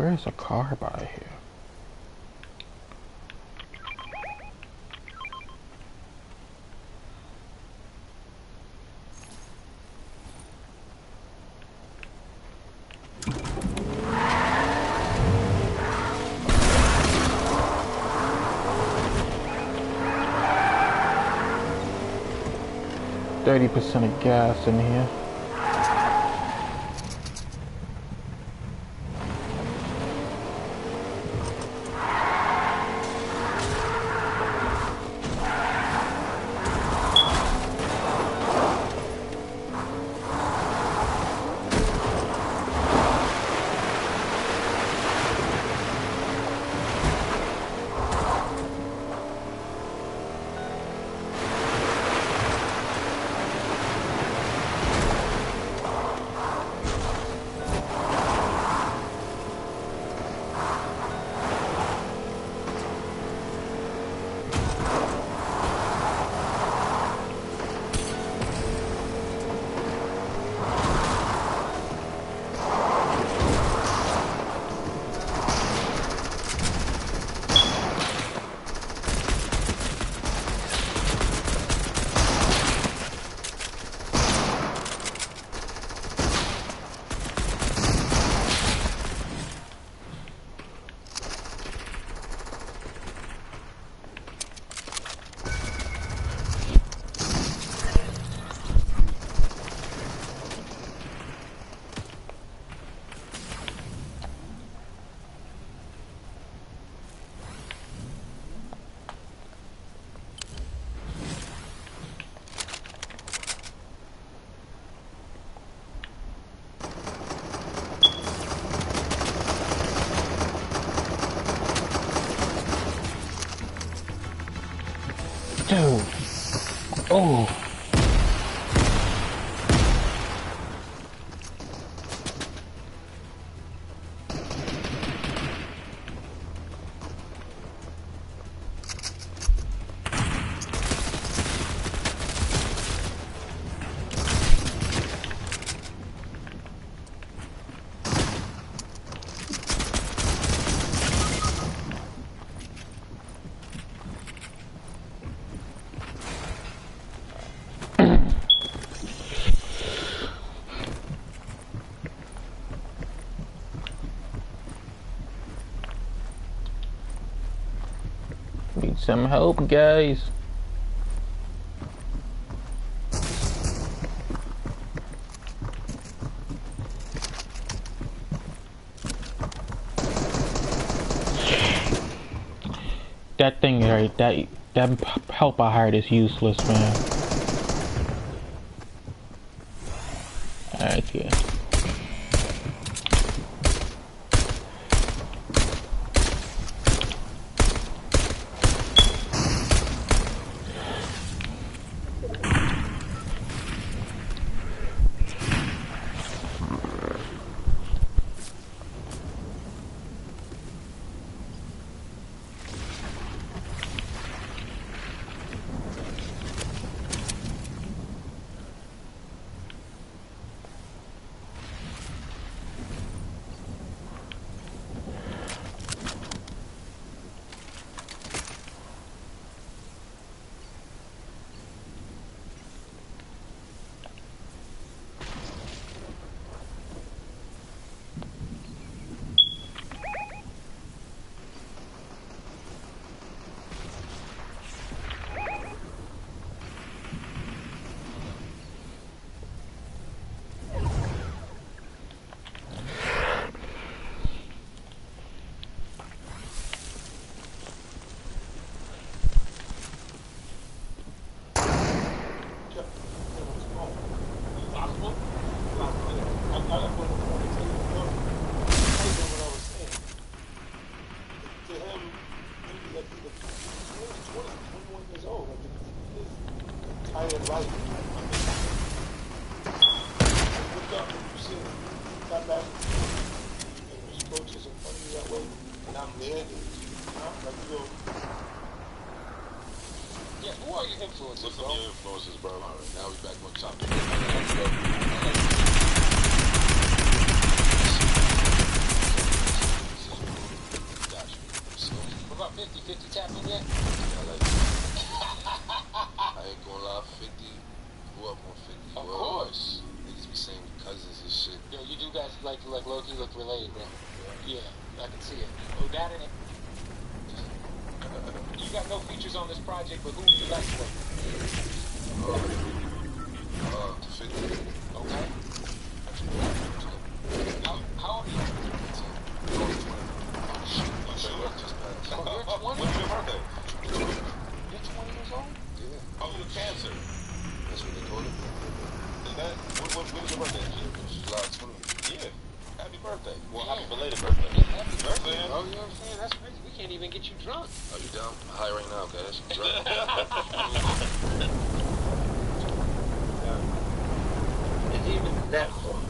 Where's a car by here? %30 of gas in here. Dude. Oh. Need some help, guys. That thing right, that help I hired is useless, man. Alright, yeah. What's some of your influences, bro? All right, now we're back on topic. 50 tapping yet? Yeah, like, I ain't gonna lie, 50. Who up on 50? Of course. Niggas be saying cousins and shit. Yo, you do guys like low-key look related, bro. Yeah, I can see it. Oh, that and it. You got no features on this project, but who would you like to work with? 50. Okay. How old are you? Oh, you're 20? When's your birthday? You're 20 years old? Yeah. Oh, you're Cancer. That's what they call it. Is that, when is your birthday? July 20th. Yeah. Happy birthday. Well, Yeah. happy belated birthday. Yeah, happy Birthday. Oh, you know what I'm saying? That's crazy. We can't even get you drunk. Are you down? I'm high right now, guys. I'm drunk. And even that song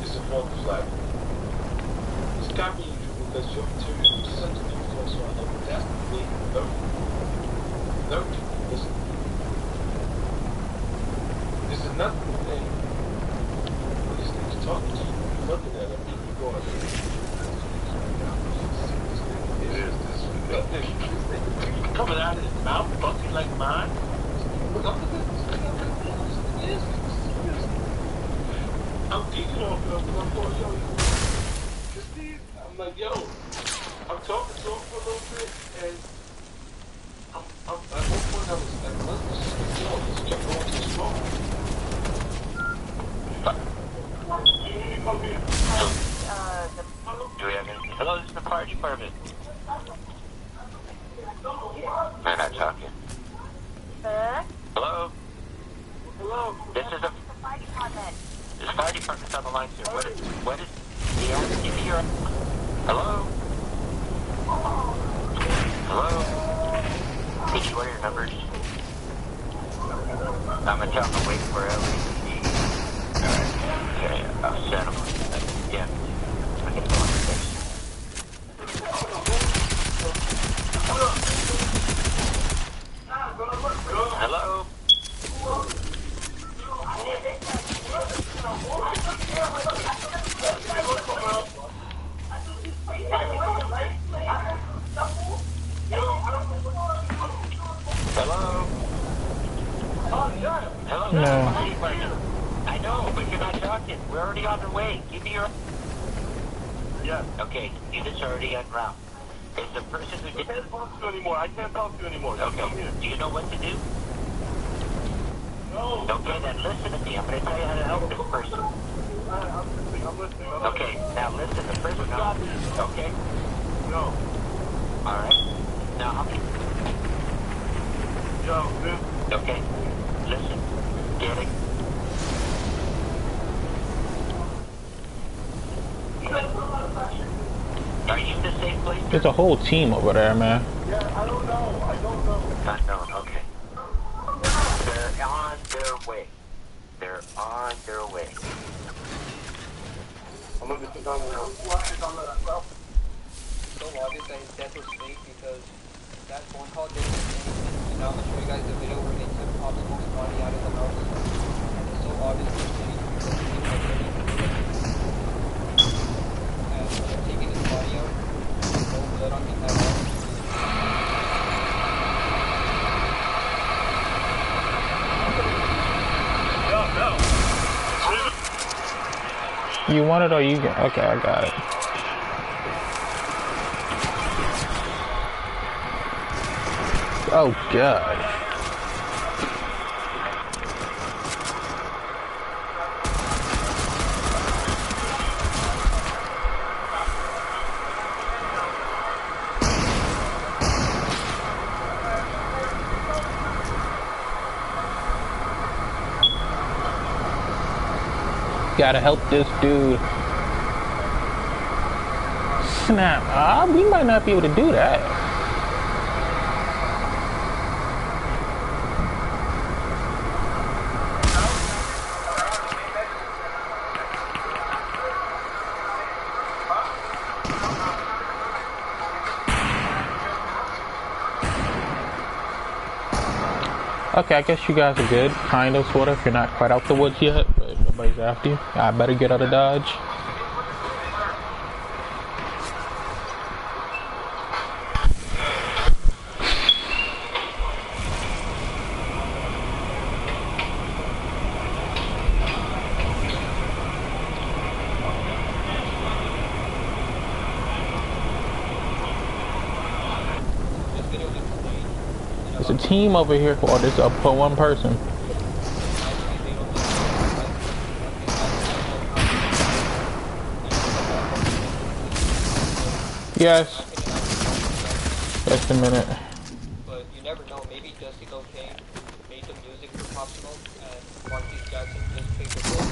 is a focus like it's got me because your material is such a big force on it. That's the way you learn. Listen. There's another thing. When this nigga's talking to you, you're looking at him and you're going, this nigga coming out of his mouth, fucking like mine. Look up at this. I'm geeking off of him. I'm going, yo, I'm like, yo, I'm talking to him for a little bit, and at one point I was like, let's just go, let's keep going to the smoke. Do we have any? Hello, this is the fire department. I'm not talking. Hello? Hello? This is the fire department. This fire department's on the line, sir. What is the give me your... Hello? Hello? Hey, what are your numbers? I'm gonna tell them to wait for LAPD. Alright. Okay, I'll send them. Yeah. I can go on the face. Hello? Hello? Hello? No. I know, but you're not talking. We're already on the way. Give me your... Yeah. Okay, units are already en route. Is the person who I did... can't talk to you anymore. I can't talk to you anymore. Just come Okay, here. do you know what to do? No. Okay, then listen to me. I'm going to tell you how to help this person. I'm listening. Okay, now listen. The person... Okay? No. Alright. Now, how many... Yo, dude. Okay, listen. Get it? Are you in the safe place? There's a whole team over there, man. Yeah, I don't know. Unknown, okay. They're on their way. They're on their way. I'm gonna get down there. So obvious that his death was fake because that phone call didn't say anything. And now I'm gonna show you guys the video where they took Pablo Mo's body out of the house. And it's so obvious that he's fake because he was already and when they're taking his body out, there's no blood on him at all. You want it or you get... Okay, I got it. Oh, God. Gotta help this dude. Snap. We might not be able to do that. Okay, I guess you guys are good. Kind of, sort of. You're not quite out the woods yet, but nobody's after you. I better get out of Dodge. It's a team over here. Well, this up for one person. Yes. Just a minute. But you never know. Maybe Dusty Cocaine made the music for Pop Smoke, and Marquise Jackson just played the role.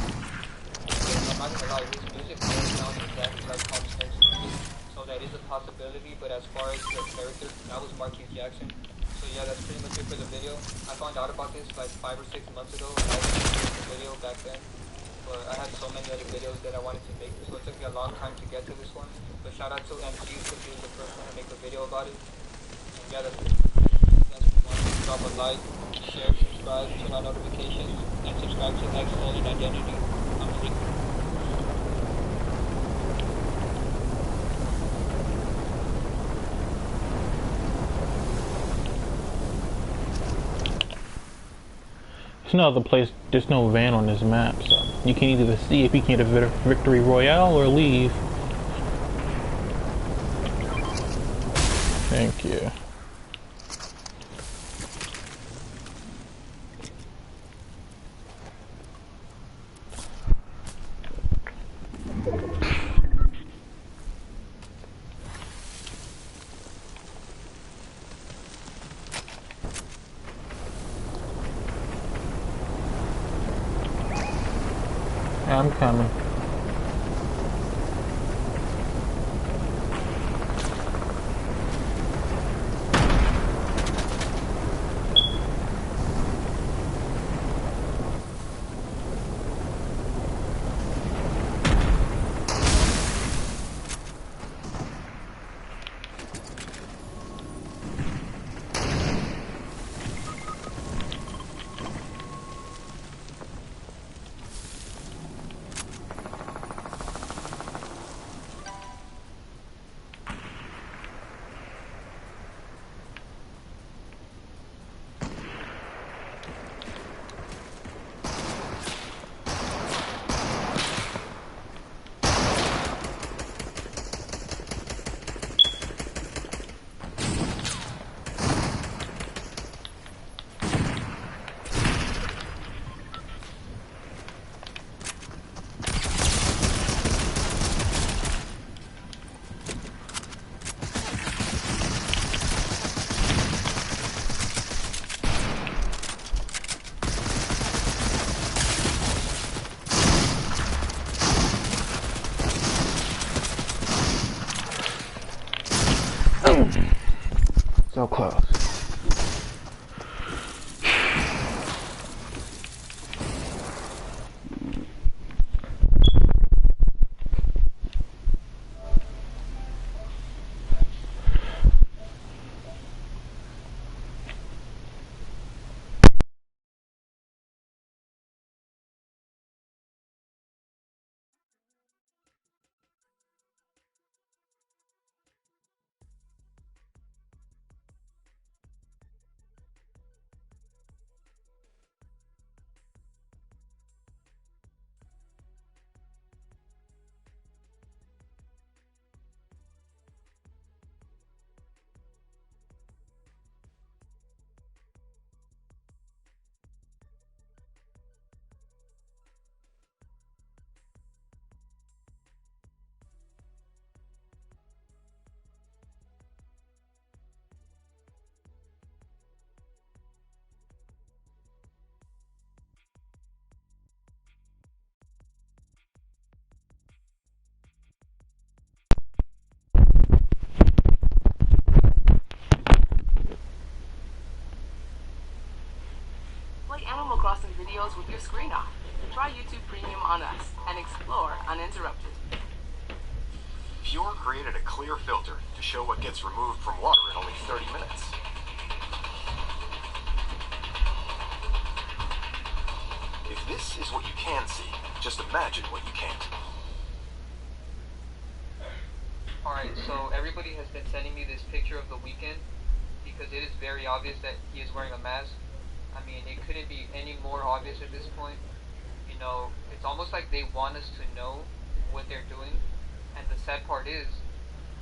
I'm not gonna lie, his music doesn't sound exactly like Pop Smoke's music, so that is a possibility. But as far as the character, that was Marquise Jackson. So yeah, that's pretty much it for the video. I found out about this like 5 or 6 months ago, and I was making the video back then. But I had so many other videos that I wanted to make, so it took me a long time to get to this one. But shout out to MC because he was the first one to make a video about it. And yeah, that's it. Drop a like, share, subscribe, turn on notifications, and subscribe to X Stolen Identity. I'm Lee. There's no other place, there's no van on this map, so you can either see if you can get a victory royale or leave. Thank you. I'm coming. So close. Animal Crossing videos with your screen off. Try YouTube Premium on us and explore uninterrupted. Pure created a clear filter to show what gets removed from water in only 30 minutes. If this is what you can see, just imagine what you can't. Alright, so everybody has been sending me this picture of the weekend because it is very obvious that he is wearing a mask. I mean, it couldn't be any more obvious at this point. You know, it's almost like they want us to know what they're doing. And the sad part is,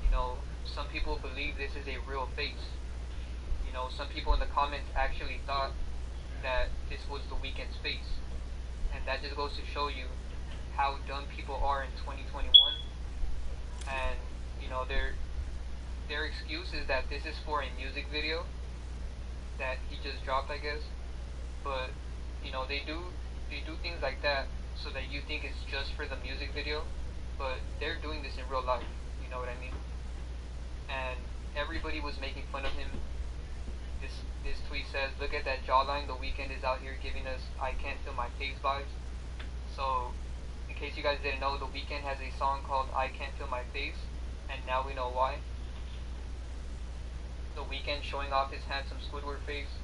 you know, some people believe this is a real face. You know, some people in the comments actually thought that this was The Weeknd's face. And that just goes to show you how dumb people are in 2021. And, their excuse is that this is for a music video that he just dropped, I guess. But, they do things like that so that you think it's just for the music video, but they're doing this in real life, you know what I mean? And everybody was making fun of him. This tweet says, "Look at that jawline, The Weeknd is out here giving us I can't feel my face vibes." So, in case you guys didn't know, The Weeknd has a song called I Can't Feel My Face, and now we know why. The Weeknd showing off his handsome Squidward face,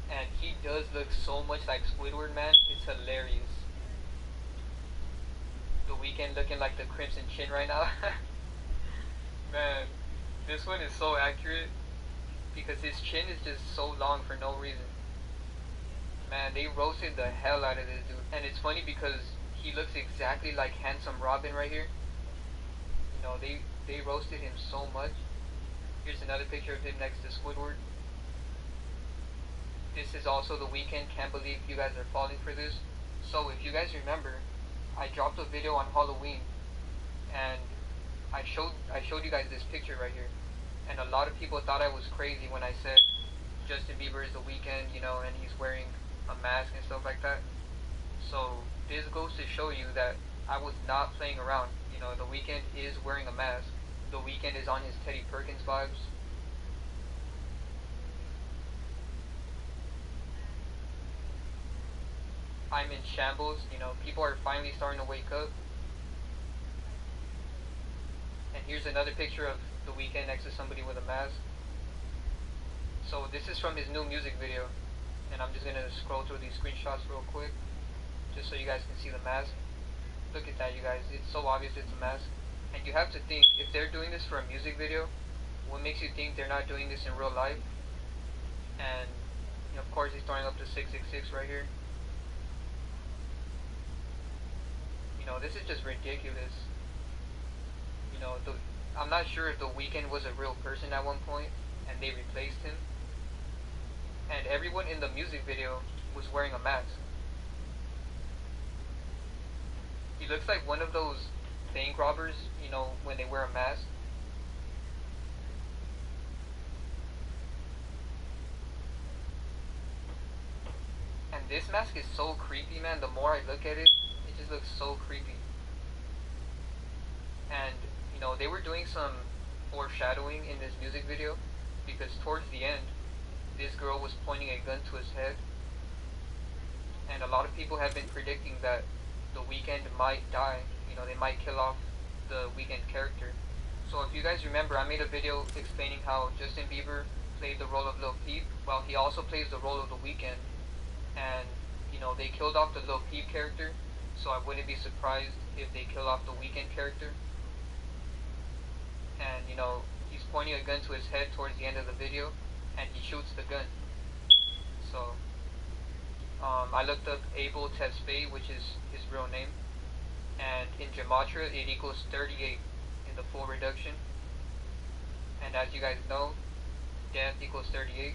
and he does look so much like Squidward, man. It's hilarious. The Weeknd looking like the Crimson Chin right now. Man, this one is so accurate because his chin is just so long for no reason. Man, they roasted the hell out of this dude. And it's funny because he looks exactly like Handsome Robin right here. They roasted him so much. Here's another picture of him next to Squidward. This is also The Weeknd. Can't believe you guys are falling for this. So if you guys remember, I dropped a video on Halloween and I showed you guys this picture right here. And a lot of people thought I was crazy when I said Justin Bieber is The Weeknd, and he's wearing a mask and stuff like that. So this goes to show you that I was not playing around. The Weeknd is wearing a mask. The Weeknd is on his Teddy Perkins vibes. I'm in shambles. People are finally starting to wake up. And here's another picture of The Weeknd next to somebody with a mask. So this is from his new music video. And I'm just going to scroll through these screenshots real quick, just so you guys can see the mask. Look at that, you guys. It's so obvious it's a mask. And you have to think, if they're doing this for a music video, what makes you think they're not doing this in real life? And, of course, he's throwing up the 666 right here. This is just ridiculous. I'm not sure if The Weeknd was a real person at one point, and they replaced him. And everyone in the music video was wearing a mask. He looks like one of those bank robbers, when they wear a mask. And this mask is so creepy, man. The more I look at it, it just looks so creepy. And, they were doing some foreshadowing in this music video, because towards the end, this girl was pointing a gun to his head. And a lot of people have been predicting that The Weeknd might die. They might kill off the Weeknd character. So if you guys remember, I made a video explaining how Justin Bieber played the role of Lil Peep, while he also plays the role of The Weeknd. And, they killed off the Lil Peep character, so I wouldn't be surprised if they kill off the Weeknd character. And, he's pointing a gun to his head towards the end of the video, and he shoots the gun. So, I looked up Abel Tesfaye, which is his real name, and in Gematria it equals 38 in the full reduction. And as you guys know, death equals 38.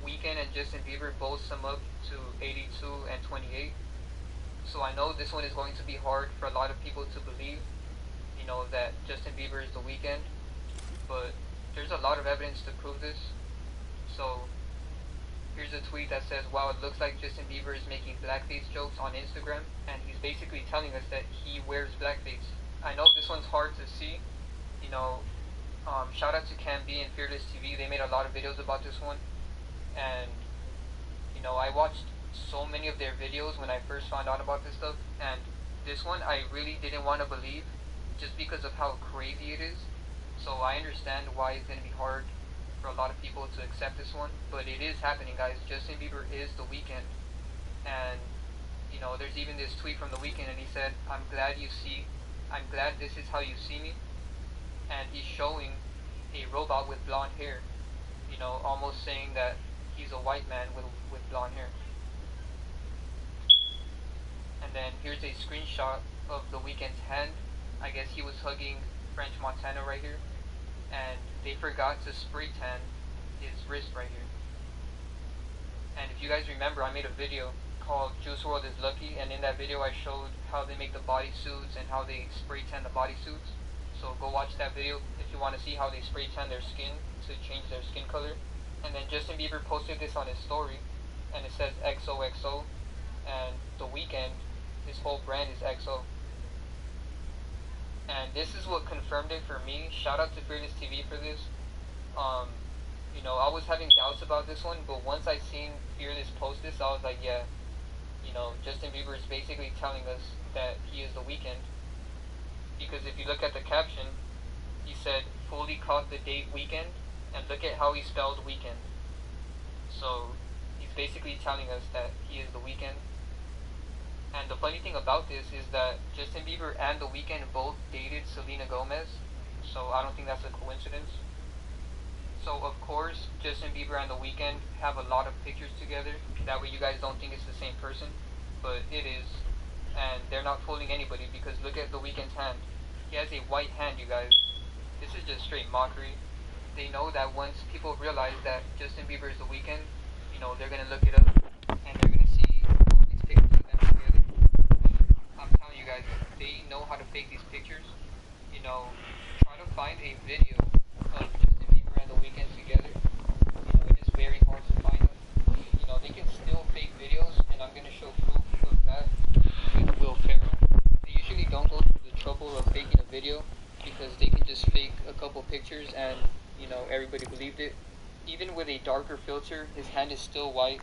Weeknd and Justin Bieber both sum up to 82 and 28. So I know this one is going to be hard for a lot of people to believe, that Justin Bieber is The Weeknd, but there's a lot of evidence to prove this. So here's a tweet that says, "Wow, it looks like Justin Bieber is making blackface jokes on Instagram," and he's basically telling us that he wears blackface. I know this one's hard to see, shout out to Cam B and Fearless TV. They made a lot of videos about this one, and I watched so many of their videos when I first found out about this stuff, and this one I really didn't want to believe just because of how crazy it is. So I understand why it's going to be hard for a lot of people to accept this one, but it is happening, guys. Justin Bieber is The Weeknd. And there's even this tweet from The Weeknd, and he said, I'm glad this is how you see me." And he's showing a robot with blonde hair, almost saying that he's a white man with blonde hair. And then here's a screenshot of The Weeknd's hand. I guess he was hugging French Montana right here. And they forgot to spray tan his wrist right here. And if you guys remember, I made a video called Juice WRLD is Lucky, and in that video I showed how they make the bodysuits and how they spray tan the bodysuits. So go watch that video if you want to see how they spray tan their skin to change their skin color. And then Justin Bieber posted this on his story, and it says XOXO, and The Weeknd, his whole brand is XO. And this is what confirmed it for me. Shout out to Fearless TV for this. You know, I was having doubts about this one, but once I seen Fearless post this, I was like, yeah, you know, Justin Bieber is basically telling us that he is The Weeknd. Because if you look at the caption, he said, fully caught the date weekend, and look at how he spelled weekend. So, he's basically telling us that he is The Weeknd. And the funny thing about this is that Justin Bieber and The Weeknd both dated Selena Gomez, so I don't think that's a coincidence. So of course, Justin Bieber and The Weeknd have a lot of pictures together, that way you guys don't think it's the same person, but it is. And they're not fooling anybody, because look at The Weeknd's hand. He has a white hand, you guys. This is just straight mockery. They know that once people realize that Justin Bieber is The Weeknd, you know, they're gonna look it up, and they're gonna see all these pictures of them together. I'm telling you guys, they know how to fake these pictures. You know, try to find a video of Justin Bieber and The Weeknd together. You know, it is very hard to find them. You know, they can still fake videos, and I'm gonna show proof of that with Will Ferrell. They usually don't go through the trouble of faking a video, because they can just fake a couple pictures and, you know, everybody believed it. Even with a darker filter, his hand is still white.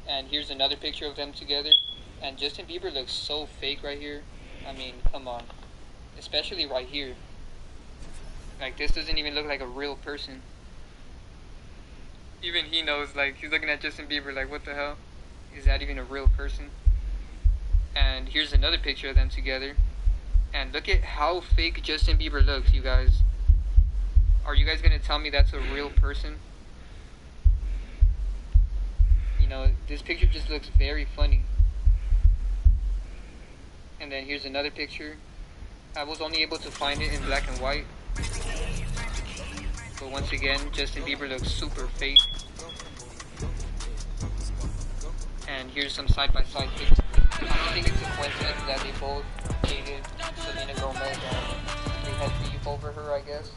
And here's another picture of them together. And Justin Bieber looks so fake right here. I mean, come on. Especially right here. Like, this doesn't even look like a real person. Even he knows, like, he's looking at Justin Bieber like, what the hell? Is that even a real person? And here's another picture of them together. And look at how fake Justin Bieber looks, you guys. Are you guys gonna tell me that's a real person? You know, this picture just looks very funny. And then here's another picture. I was only able to find it in black and white. But once again, Justin Bieber looks super fake. And here's some side-by-side pictures. I don't think it's a coincidence that they both dated Selena Gomez and they had beef over her, I guess.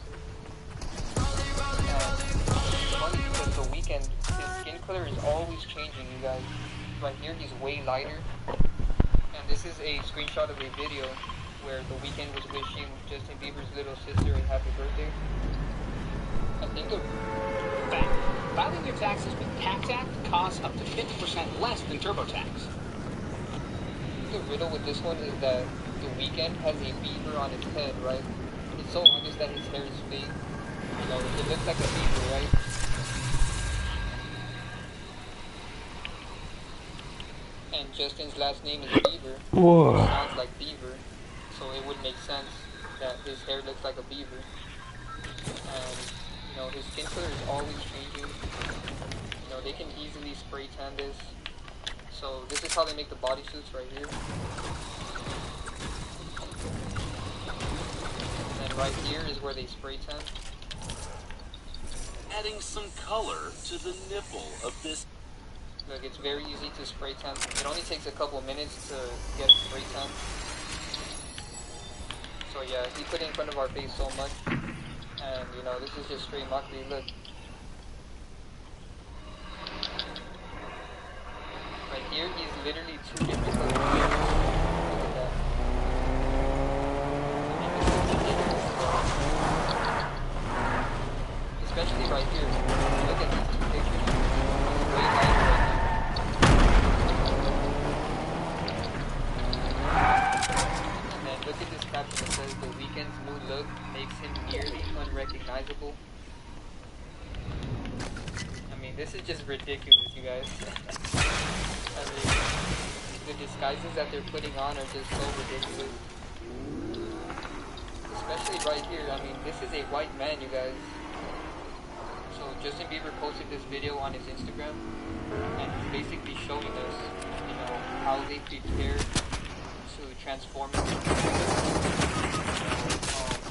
It's funny because The Weeknd, his skin color is always changing, you guys. Right here, he's way lighter. And this is a screenshot of a video where The Weeknd was wishing Justin Bieber's little sister a happy birthday. I think filing your taxes with Tax Act costs up to 50% less than TurboTax. The riddle with this one is that The Weeknd has a beaver on his head, right? It's so obvious that his hair is fake. You know, it looks like a beaver, right? And Justin's last name is Bieber. Whoa. It sounds like beaver, so it would make sense that his hair looks like a beaver. And, you know, his skin color is always changing. You know, they can easily spray tan this. So this is how they make the bodysuits right here. And then right here is where they spray tan. Adding some color to the nipple of this. Look, it's very easy to spray tan. It only takes a couple minutes to get spray tan. So yeah, he put it in front of our face so much. And you know, this is just straight mockery. Look. Right here, he's literally two different colors. Look at that. Especially right here. Look at these two pictures. It's way lighter right here. And then look at this caption that says, The Weeknd's new look makes him nearly unrecognizable. I mean, this is just ridiculous, you guys. I mean, the disguises that they're putting on are just so ridiculous. Especially right here. I mean, this is a white man, you guys. So Justin Bieber posted this video on his Instagram, and he's basically showing us, you know, how they prepare to transform him.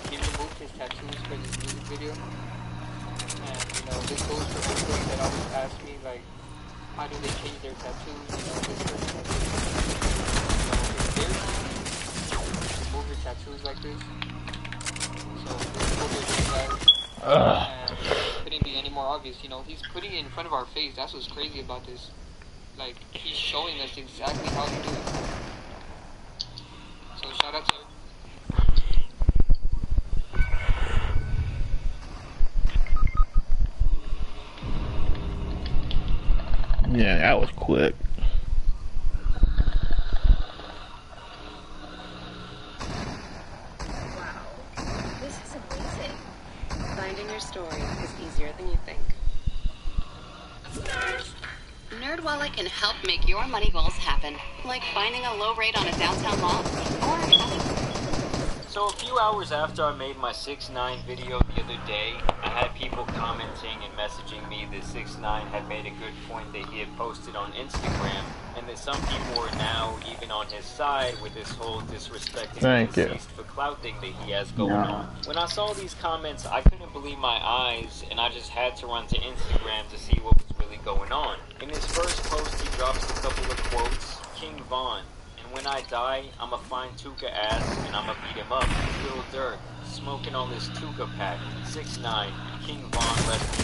He removed his tattoos for video. And, you know, this goes for people that always ask me, like, how do they change their tattoos, you know, this person. You know, it's very easy to remove your tattoos like this. So, this is what we're doing, guys. And it couldn't be any more obvious, you know, he's putting it in front of our face. That's what's crazy about this. Like, he's showing us exactly how to do it. So, shout out to him. Yeah, that was quick. Wow, this is amazing. Finding your story is easier than you think. NerdWallet can help make your money goals happen, like finding a low rate on a downtown mall, or So a few hours after I made my 6ix9ine video the other day, I had people commenting and messaging me that 6ix9ine had made a good point that he had posted on Instagram, and that some people were now even on his side with this whole disrespecting deceased for clout thing that he has going on. When I saw these comments, I couldn't believe my eyes, and I just had to run to Instagram to see what was really going on. In his first post, he drops a couple of quotes. King Von. When I die, I'ma find Tuka ass and I'ma beat him up. Lil Durk, smoking on this Tuka pack. 6ix9ine, King Von, rest in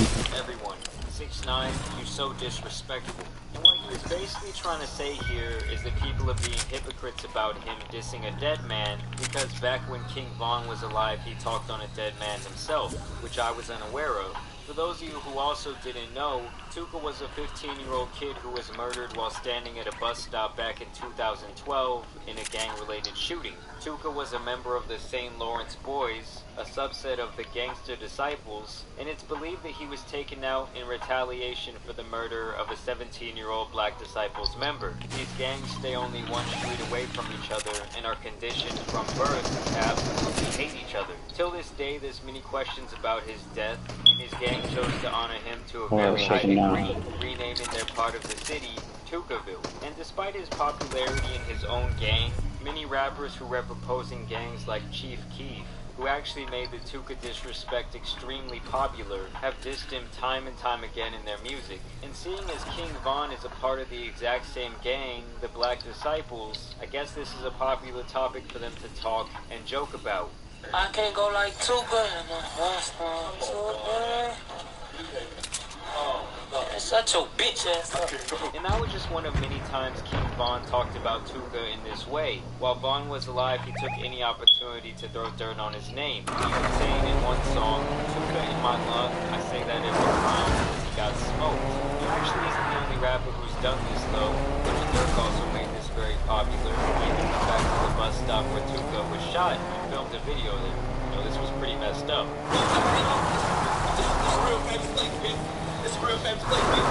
peace. Everyone, 6ix9ine, you so disrespectful. And what he was basically trying to say here is that people are being hypocrites about him dissing a dead man, because back when King Von was alive, he talked on a dead man himself, which I was unaware of. For those of you who also didn't know, Tuka was a 15-year-old kid who was murdered while standing at a bus stop back in 2012 in a gang-related shooting. Tuka was a member of the St. Lawrence Boys, a subset of the Gangster Disciples, and it's believed that he was taken out in retaliation for the murder of a 17-year-old Black Disciples member. These gangs stay only one street away from each other and are conditioned from birth to absolutely hate each other. Till this day, there's many questions about his death, and his gang chose to honor him to a very high degree, renaming their part of the city Tukaville. And despite his popularity in his own gang, many rappers who rep opposing gangs like Chief Keef, who actually made the Tuka disrespect extremely popular, have dissed him time and time again in their music. And seeing as King Von is a part of the exact same gang, the Black Disciples, I guess this is a popular topic for them to talk and joke about. I can't go like Tuka and Tuka. It's such a bitch ass. And that was just one of many times King Von talked about Tuka in this way. While Von was alive, he took any opportunity to throw dirt on his name. Even saying in one song, Tuka in my lung, I say that every time he got smoked. He actually isn't the only rapper who's done this though. Lil Durk also made this very popular. He even went back to the bus stop where Tuka was shot and filmed a video there. You know, this was pretty messed up. This is real famous place, bitch. This is real famous place, bitch.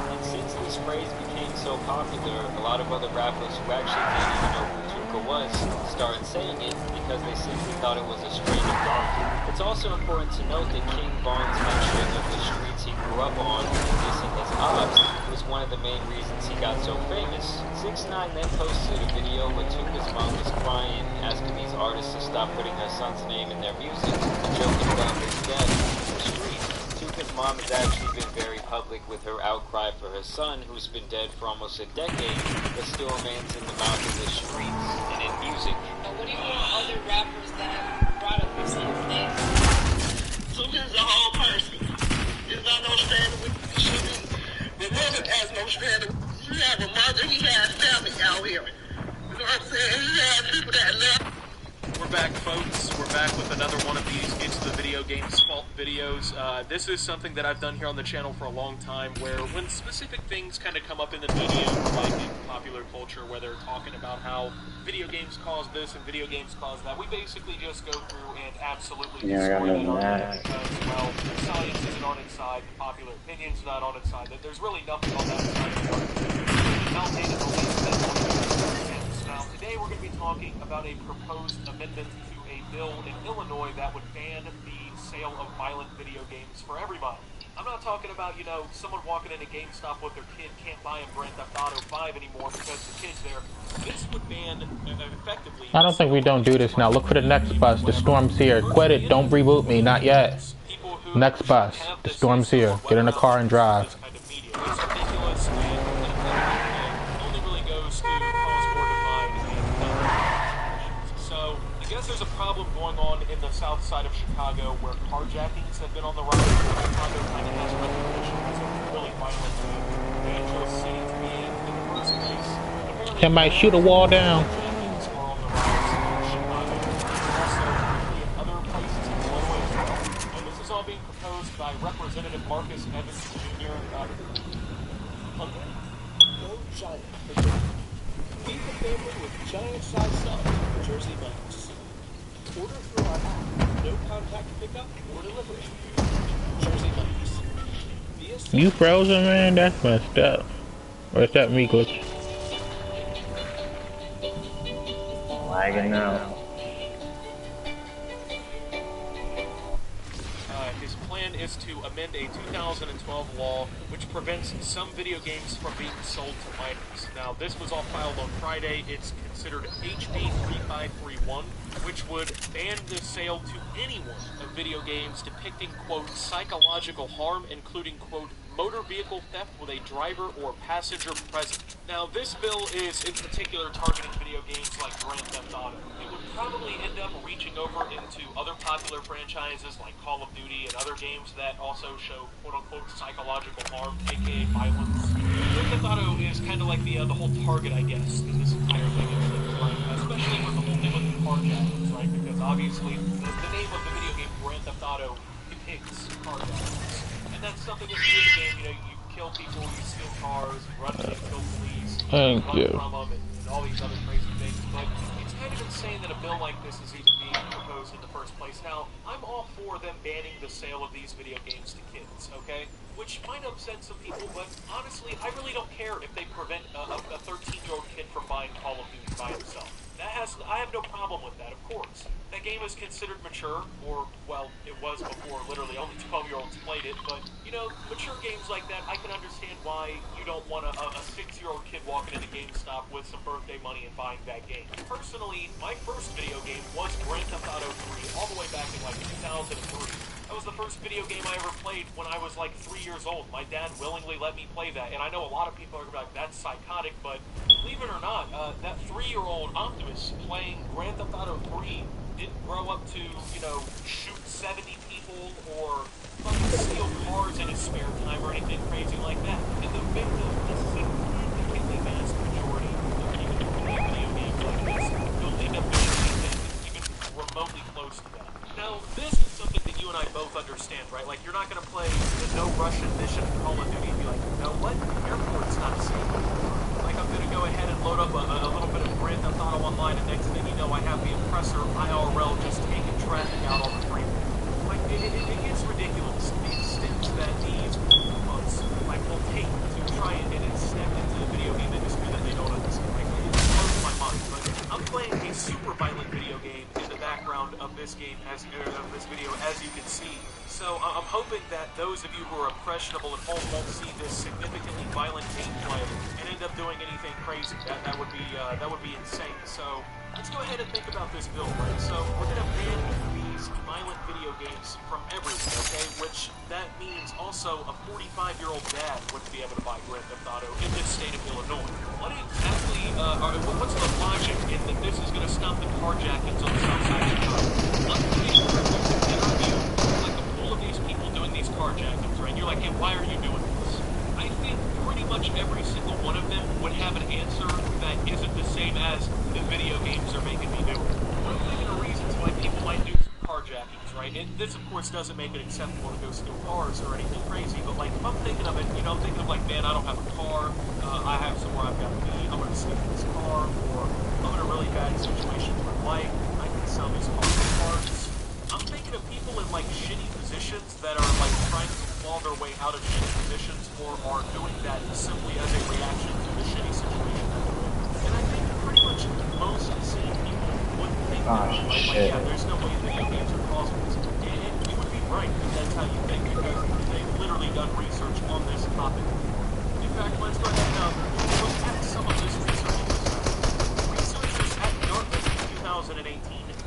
And since this phrase became so popular, a lot of other rappers who actually didn't even know who Tuka was started saying it because they simply thought it was a string of donkey. It's also important to note that King Von's mention of the streets he grew up on and dissing his ops was one of the main reasons he got so famous. 6ix9ine then posted a video where Tuka's mom was crying, asking these artists to stop putting her son's name in their music, joking about his death in the streets. Tuka's mom has actually been very public with her outcry for her son, who's been dead for almost a decade, but still remains in the mouth of the streets and in music. Now, what do you want other rappers that have brought up the same thing? Tuka's a whole person. There's not no standard with the shit. The woman has no standard. He has a mother, he has family out here. You know what I'm saying? He has people that love. We're back, folks. We're back with another one of these It's the Video Game's Fault videos. This is something that I've done here on the channel for a long time, where when specific things kind of come up in the media, like in popular culture, where they're talking about how video games cause this and video games cause that, we basically just go through and absolutely destroy that argument because, well, the science isn't on its side, the popular opinion's not on its side, that there's really nothing on that side of the argument. Validated the least that Now, today we're going to be talking about a proposed amendment to a bill in Illinois that would ban the sale of violent video games for everybody. I'm not talking about, you know, someone walking into GameStop with their kid can't buy him Grand Theft Auto 5 anymore because the kid's there. This would ban effectively. I don't think we don't do this now. Look for the next bus. The storm's here. Quit it. Don't reboot me. Not yet. Next bus. The storm's here. Get in the car and drive. It's ridiculous and only really goes to cause more divide and so I guess there's a problem going on in the south side of Chicago where carjackings have been on the rise. Chicago kind of has a reputation as a really violent and dangerous city to be in the first place. They might shoot a wall down. Carjackings are on the rise in Chicago. Also, in other places in Illinois as well. And this is all being proposed by Representative Marcus Evans Jr. Hungary? Go Giant. Feed the family with giant-sized subs for Jersey Mike's. Order through our app. No contact pickup or delivery. Jersey Mike's. You frozen, man? That's messed up. Or is that me glitch? Lagging now. His plan is to amend a 2012 law which prevents some video games from being sold to minors. Now, this was all filed on Friday. It's considered HB 3531, which would ban the sale to anyone of video games depicting, quote, psychological harm, including, quote, motor vehicle theft with a driver or passenger present. Now, this bill is in particular targeting video games like Grand Theft Auto. It would probably end up reaching over into other popular franchises like Call of Duty and other games that also show quote-unquote psychological harm, aka violence. Grand Theft Auto is kind of like the whole target, I guess, in this entire thing, right? Especially with the whole thing with the carjackings, right? Because obviously the name of the video game Grand Theft Auto depicts carjackings. And that's something that's in the game, you know, you kill people, you steal cars, you run and kill police, Thank run you. from them, and all these other crazy things. But it's kind of insane that a bill like this is even being proposed in the first place. Now, I'm all for them banning the sale of these video games to kids, okay? Which might upset some people, but honestly, I really don't care if they prevent a 13-year-old kid from buying Call of Duty by himself. I have no problem with that, of course. That game is considered mature, or, well, it was before, literally, only 12-year-olds played it, but, you know, mature games like that, I can understand why you don't want a 6-year-old kid walking into GameStop with some birthday money and buying that game. Personally, my first video game was Grand Theft Auto 3, all the way back in, like, 2003. That was the first video game I ever played when I was like 3 years old. My dad willingly let me play that, and I know a lot of people are like, that's psychotic, but believe it or not, that 3-year-old Optimus playing Grand Theft Auto 3 didn't grow up to, you know, shoot 70 people or fucking steal cars in his spare time or anything crazy like that. And the significantly vast majority of people who play video games like this don't end up doing anything even remotely close to that. Now, this is something that you and I both understand, right? Like, you're not going to play the No Russian Mission in Call of Duty and be like, you know what? The airport's not safe. Like, I'm going to go ahead and load up a little bit of Grand Theft Auto Online, and next thing you know, I have the oppressor IRL just taking traffic out on the freeway. Like, it is ridiculous the extent that these folks, like, will take to try and step into the video game industry that they don't understand. Like, it blows my mind. But I'm playing a super violent video game in the background of this game, of this video, as you can see. So I'm hoping that those of you who are impressionable at home won't see this significantly violent gameplay and end up doing anything crazy. That would be insane. So let's go ahead and think about this bill, right? So we're gonna ban these violent video games from everything, okay? Which that means also a 45-year-old dad wouldn't be able to buy Grand Theft Auto in this state of Illinois. What exactly? What's the logic in that this is gonna stop the carjackings on the south side of Chicago? Let's interview like a pool of these people doing these carjackings, right? You're like, hey, why are you doing this? I think pretty much every single one of them would have an answer that isn't the same as the video games are making me do it. One of the reasons why people might do carjackings, right? And this, of course, doesn't make it acceptable to go steal cars or anything crazy, but, like, if I'm thinking of it, you know, I'm thinking of, like, man, I don't have a car, I have somewhere I've got to be, I'm going to steal this car, or I'm in a really bad situation in my life, I can sell this car for parts. I'm thinking of people in, like, shitty positions that are, like, trying to claw their way out of shitty positions, or are doing that simply as a reaction to the shitty situation that they're in. And I think pretty much most sane people wouldn't think that, right? Like, yeah, there's no way video games are causing this. And you would be right if that's how you think, because they've literally done research on this topic. In fact, let's go ahead and look at some of this research. Researchers at Dartmouth in 2018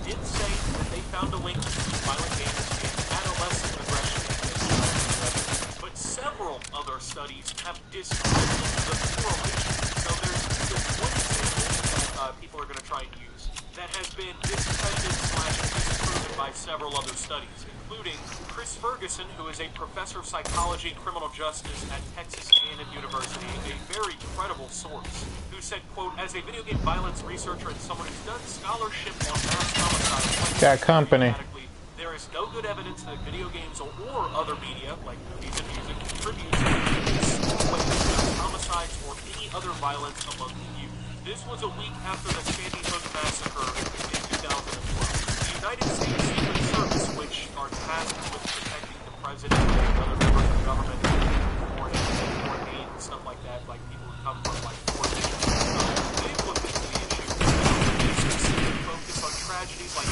did say that they found a link between violent games and adolescent aggression and child aggression, but several other studies have discredited the correlation. So there's one example that people are going to try and use that has been discredited / disproven by several other studies, including Chris Ferguson, who is a professor of psychology and criminal justice at Texas A&M University, a very credible source, who said, quote, as a video game violence researcher and someone who's done scholarship on mass homicide, got company. there is no good evidence that video games or other media, like movies and music, contribute to mass homicides or any other violence among youth. This was a week after the Sandy Hook massacre in 2012. The United States Secret Service, which are tasked with protecting the president and other members of government, foreign aid and stuff like that, like people who come from like foreign they've looked into the issue. They specifically focus on tragedies like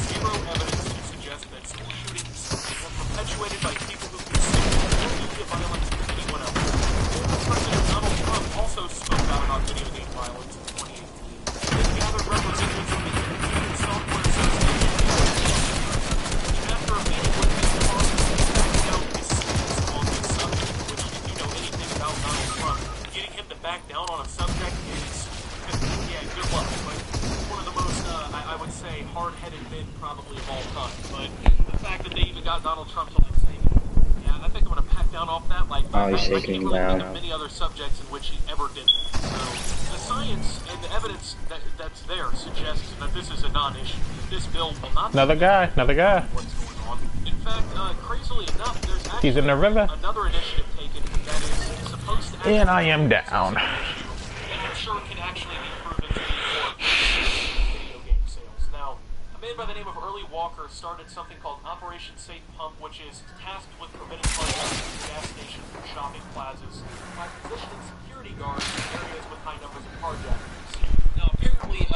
zero evidence to suggest that school shootings were perpetuated by people who consider more media violence than anyone else. President Donald Trump also spoke out about video game violence in 2018. He gathered representatives of the Independent Software Association. And after a meeting with his bosses, he backed down his stance on this subject, which, if you know anything about Donald Trump, getting him to back down on a subject is, yeah, good luck. But one of the most, I would say, hard-headed men probably of all time. But the fact that they even got Donald Trump to like say, yeah, I think I'm going to back down off that. Like, I can't really think of many other subjects in which he ever did that. So the science and the evidence that's there suggests that this is a non-issue. This bill will not. Another guy. What's going on? In fact, crazily enough, there's actually He's in the river. another initiative taken that is supposed to. And I am down. And I'm sure it can actually be proven to be more video game sales. Now, a man by the name of Early Walker started something called Operation Safe Pump, which is tasked with preventing carjacking at gas stations and shopping plazas by positioning security guards in areas with high numbers of carjackings. Now, apparently,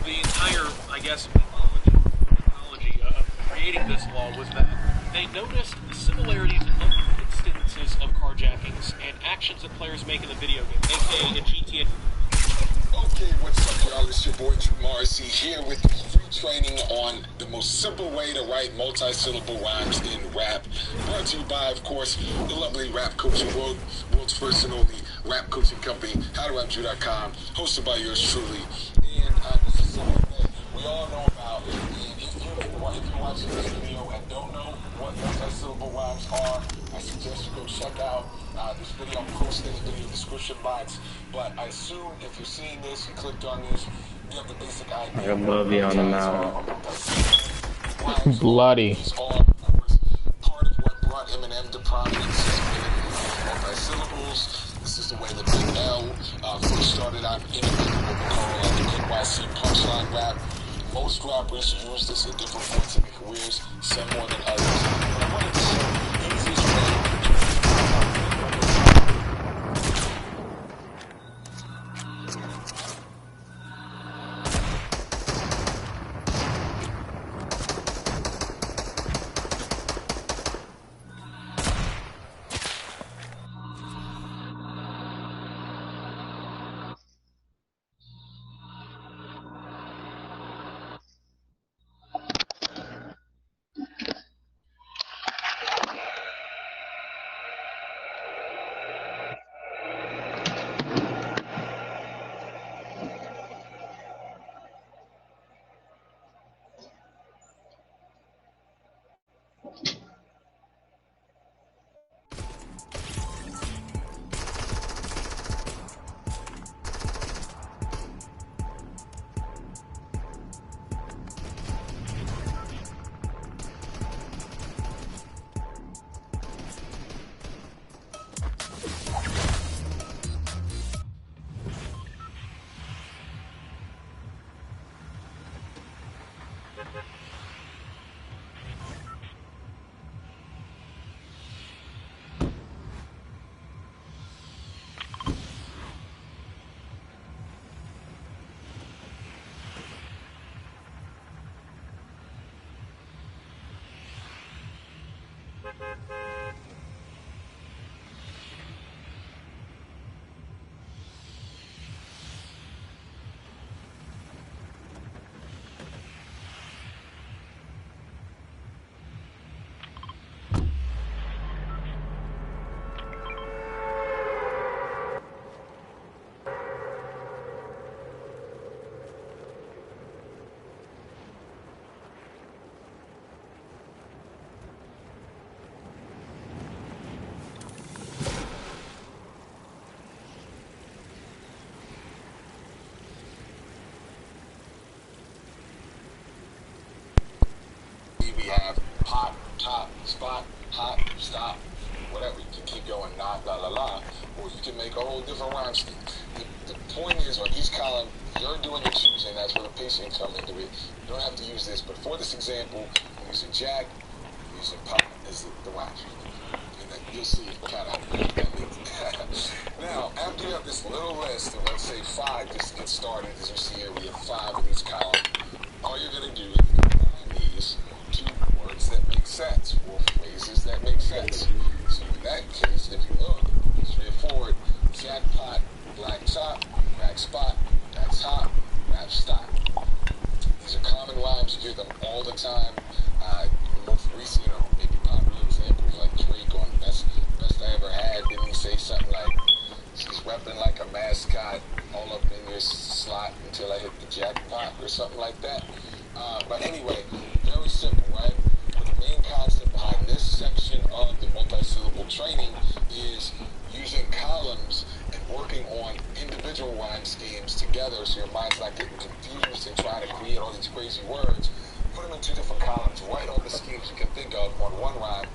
the entire, I guess, methodology of creating this law was that they noticed similarities among instances of carjackings and actions that players make in the video game, aka in GTA. Okay, what's up, y'all? It's your boy Drew Morrissey here with free training on the most simple way to write multi-syllable rhymes in rap. Brought to you by, of course, the lovely Rap Coaching world's first and only rap coaching company, howtorapdrew.com, hosted by yours truly. And this is something that we all know about. And if you're watching this video and don't know what multi-syllable rhymes are, I suggest you go check out this video. I'm posting in the video description box. But I assume if you're seeing this, you clicked on this, you have the basic idea. Like a movie on the mouth. Bloody. Part of what brought Eminem to prominence is multi-syllables. This is the way the Big L first started out in what we call the NYC punchline rap. Most rappers use this at different points in their careers, some more than others. But I wanted to show the easiest way to spot, hot, stop, whatever. You can keep going, not, la la la, or you can make a whole different rhyme scheme. The point is, on each column, you're doing the choosing. That's where the pacing comes into it. You don't have to use this, but for this example, I'm using jack, I'm using pop as the rhyme scheme. And then you'll see kind of what that means. Now, after you have this little list of, let's say, 5, just to get started, as you see here, we have 5 in each column. All you're going to do is combine these to words that make sense, or phrases that make sense. So in that case, if you look, straightforward, jackpot, black top, crack spot, that's hot, rap stop. These are common rhymes, you hear them all the time. Most recent, maybe popular examples like Drake on Best I Ever Had, didn't he say something like, she's repping like a mascot all up in your slot until I hit the jackpot or something like that. But anyway, very simple, right? But the main concept behind this section of the multi-syllable training is using columns and working on individual rhyme schemes together so your mind's not getting confused and trying to create all these crazy words. Put them in 2 different columns, write all the schemes you can think of on one rhyme,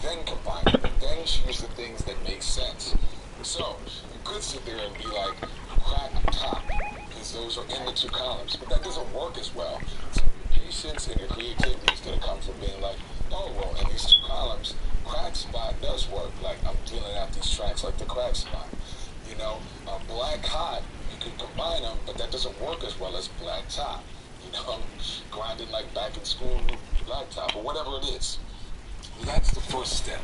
then combine them, and then choose the things that make sense. So, you could sit there and be like, crack top, because those are in the 2 columns, but that doesn't work as well. So your patience and your creativity is going to come from being like, oh, well, in these 2 columns, crack spot does work. Like, I'm dealing out these tracks like the crack spot. You know, black hot, you could combine them, but that doesn't work as well as black top. You know, grinding like back in school, black top, or whatever it is. That's the first step.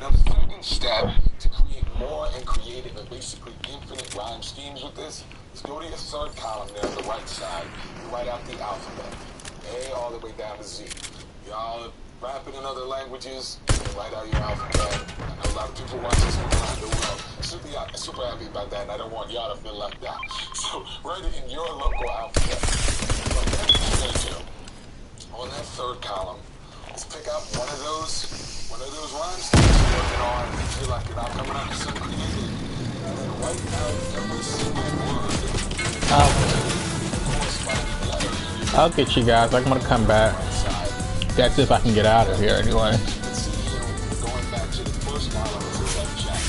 Now, the second step to create more and creative and basically infinite rhyme schemes with this is go to your 3rd column there on the right side. You write out the alphabet, A all the way down to Z. Y'all rapping in other languages, you write out your alphabet. I know a lot of people watch this around the world. Super happy about that, and I don't want y'all to feel left out. So write it in your local alphabet. But then what you're going to do on that 3rd column is pick out one of those rhyme schemes you're working on and feel like you're not coming up with something creative. And then write out every single word. I'll get you guys. I'm gonna come back. That's if I can get out of here anyway. Going back to the first column, it says like jack.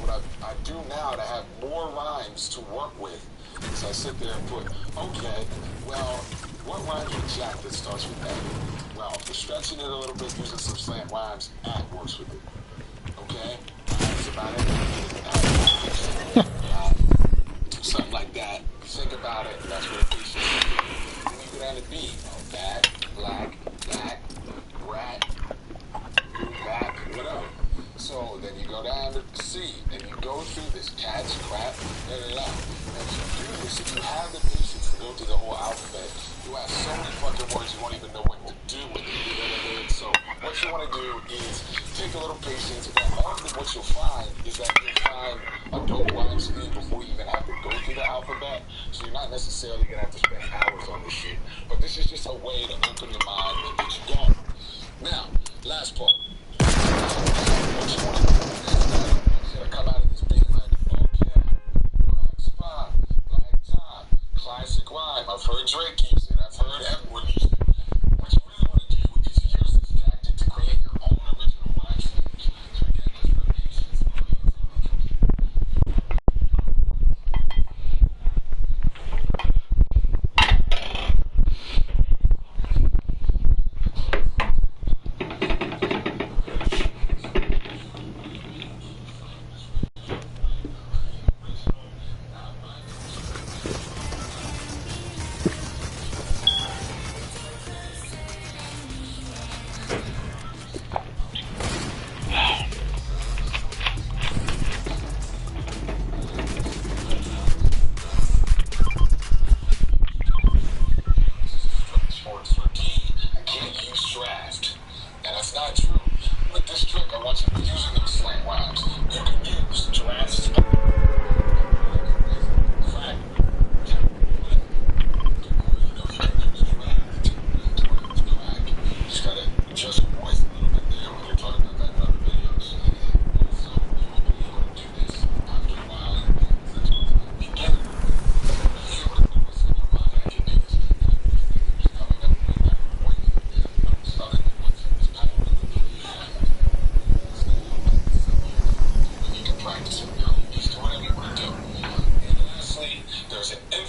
What I do now to have more rhymes to work with is I sit there and put, okay, well, what rhymes with jack that starts with A? Well, for stretching it a little bit, using some slant rhymes, at works with it. Okay? That's about it. Something like that. Think about it, that's what it is. Then you go down to B. Bat, black, rat, back, whatever. So then you go down to C, and you go through this cats, crap, da da da. And if you do this, if you have the patience to go through the whole alphabet, you have so many fucking words you won't even know what to do with it. So what you want to do is take a little patience, and often what you'll find is that you'll find a dope rhyme scheme before you even have to go through the alphabet. So you're not necessarily going to have to spend hours on this shit. But this is just a way to open your mind and get you going. Now, last part. What you want to do is you're going to come out of this being like, okay, crack spot, black top, classic rhyme. I've heard Drake use it. I've heard everyone use it. What you really want to do is use this tactic to create your own original rhyme schemes. So again, that's where patience and creativity comes in.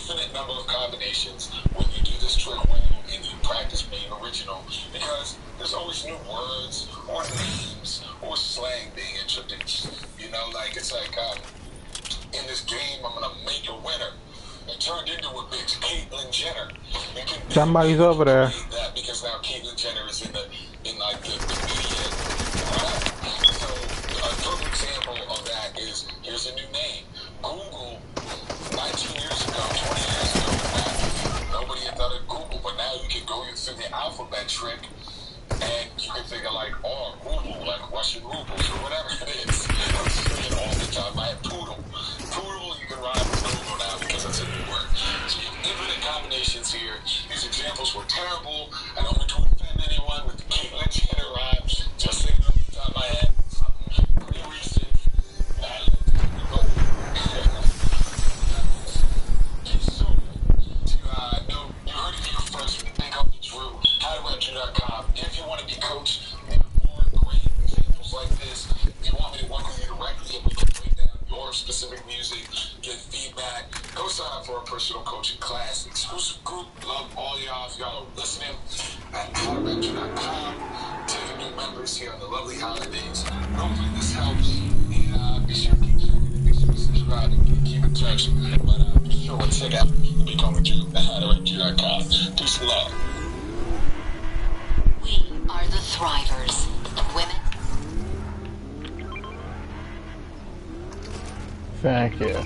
infinite number of combinations when you do this trick well and you practice being original, because there's always new words or names or slang being introduced. You know, like it's like in this game, I'm gonna make a winner. It turned into a bitch, Caitlyn Jenner. Somebody's over there. That because now Caitlyn Jenner is in the media. So a perfect example of that is here's a new name. Google 19 years ago, 20 years ago, nobody had thought of Google, but now you can go through the alphabet trick and you can think of like, oh, Google, like Russian rubles or whatever it is. I'm saying all the time, I have poodle. Poodle, you can rhyme with Google now because it's a new word. So you have infinite combinations here. These examples were terrible. I don't mean to offend anyone with the Caitlyn Jenner rhyme. Just thinking off the top of my head, something pretty recent. You heard it here first with Big Uncle Drew, HowToRap.com. If you want to be coached in more great examples like this, if you want me to work with you directly and we can break down your specific music, get feedback, go sign up for a personal coaching class, exclusive group. Love all y'all if y'all are listening at HowToRap.com. Taking new members here on the lovely holidays. Hopefully this helps. And be sure to subscribe and keep in touch. But be sure to check out Big Uncle Drew at HowToRap.com. Peace and love. We are the Thrivers. Women. Thank you.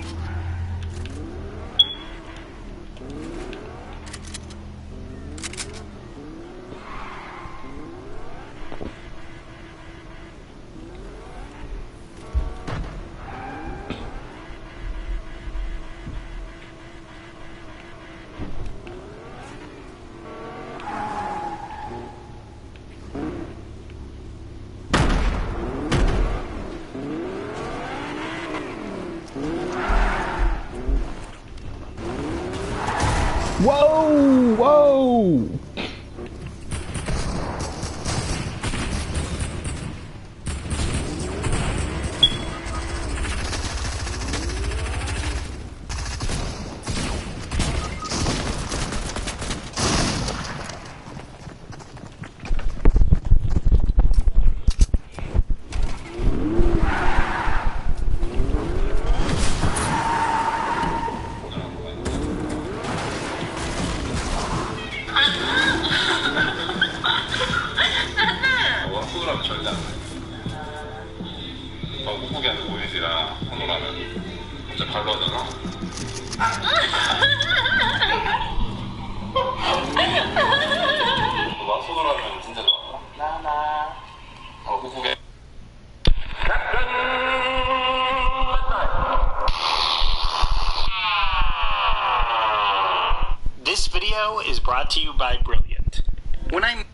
Whoa! Whoa! This video is brought to you by Brilliant. When I'm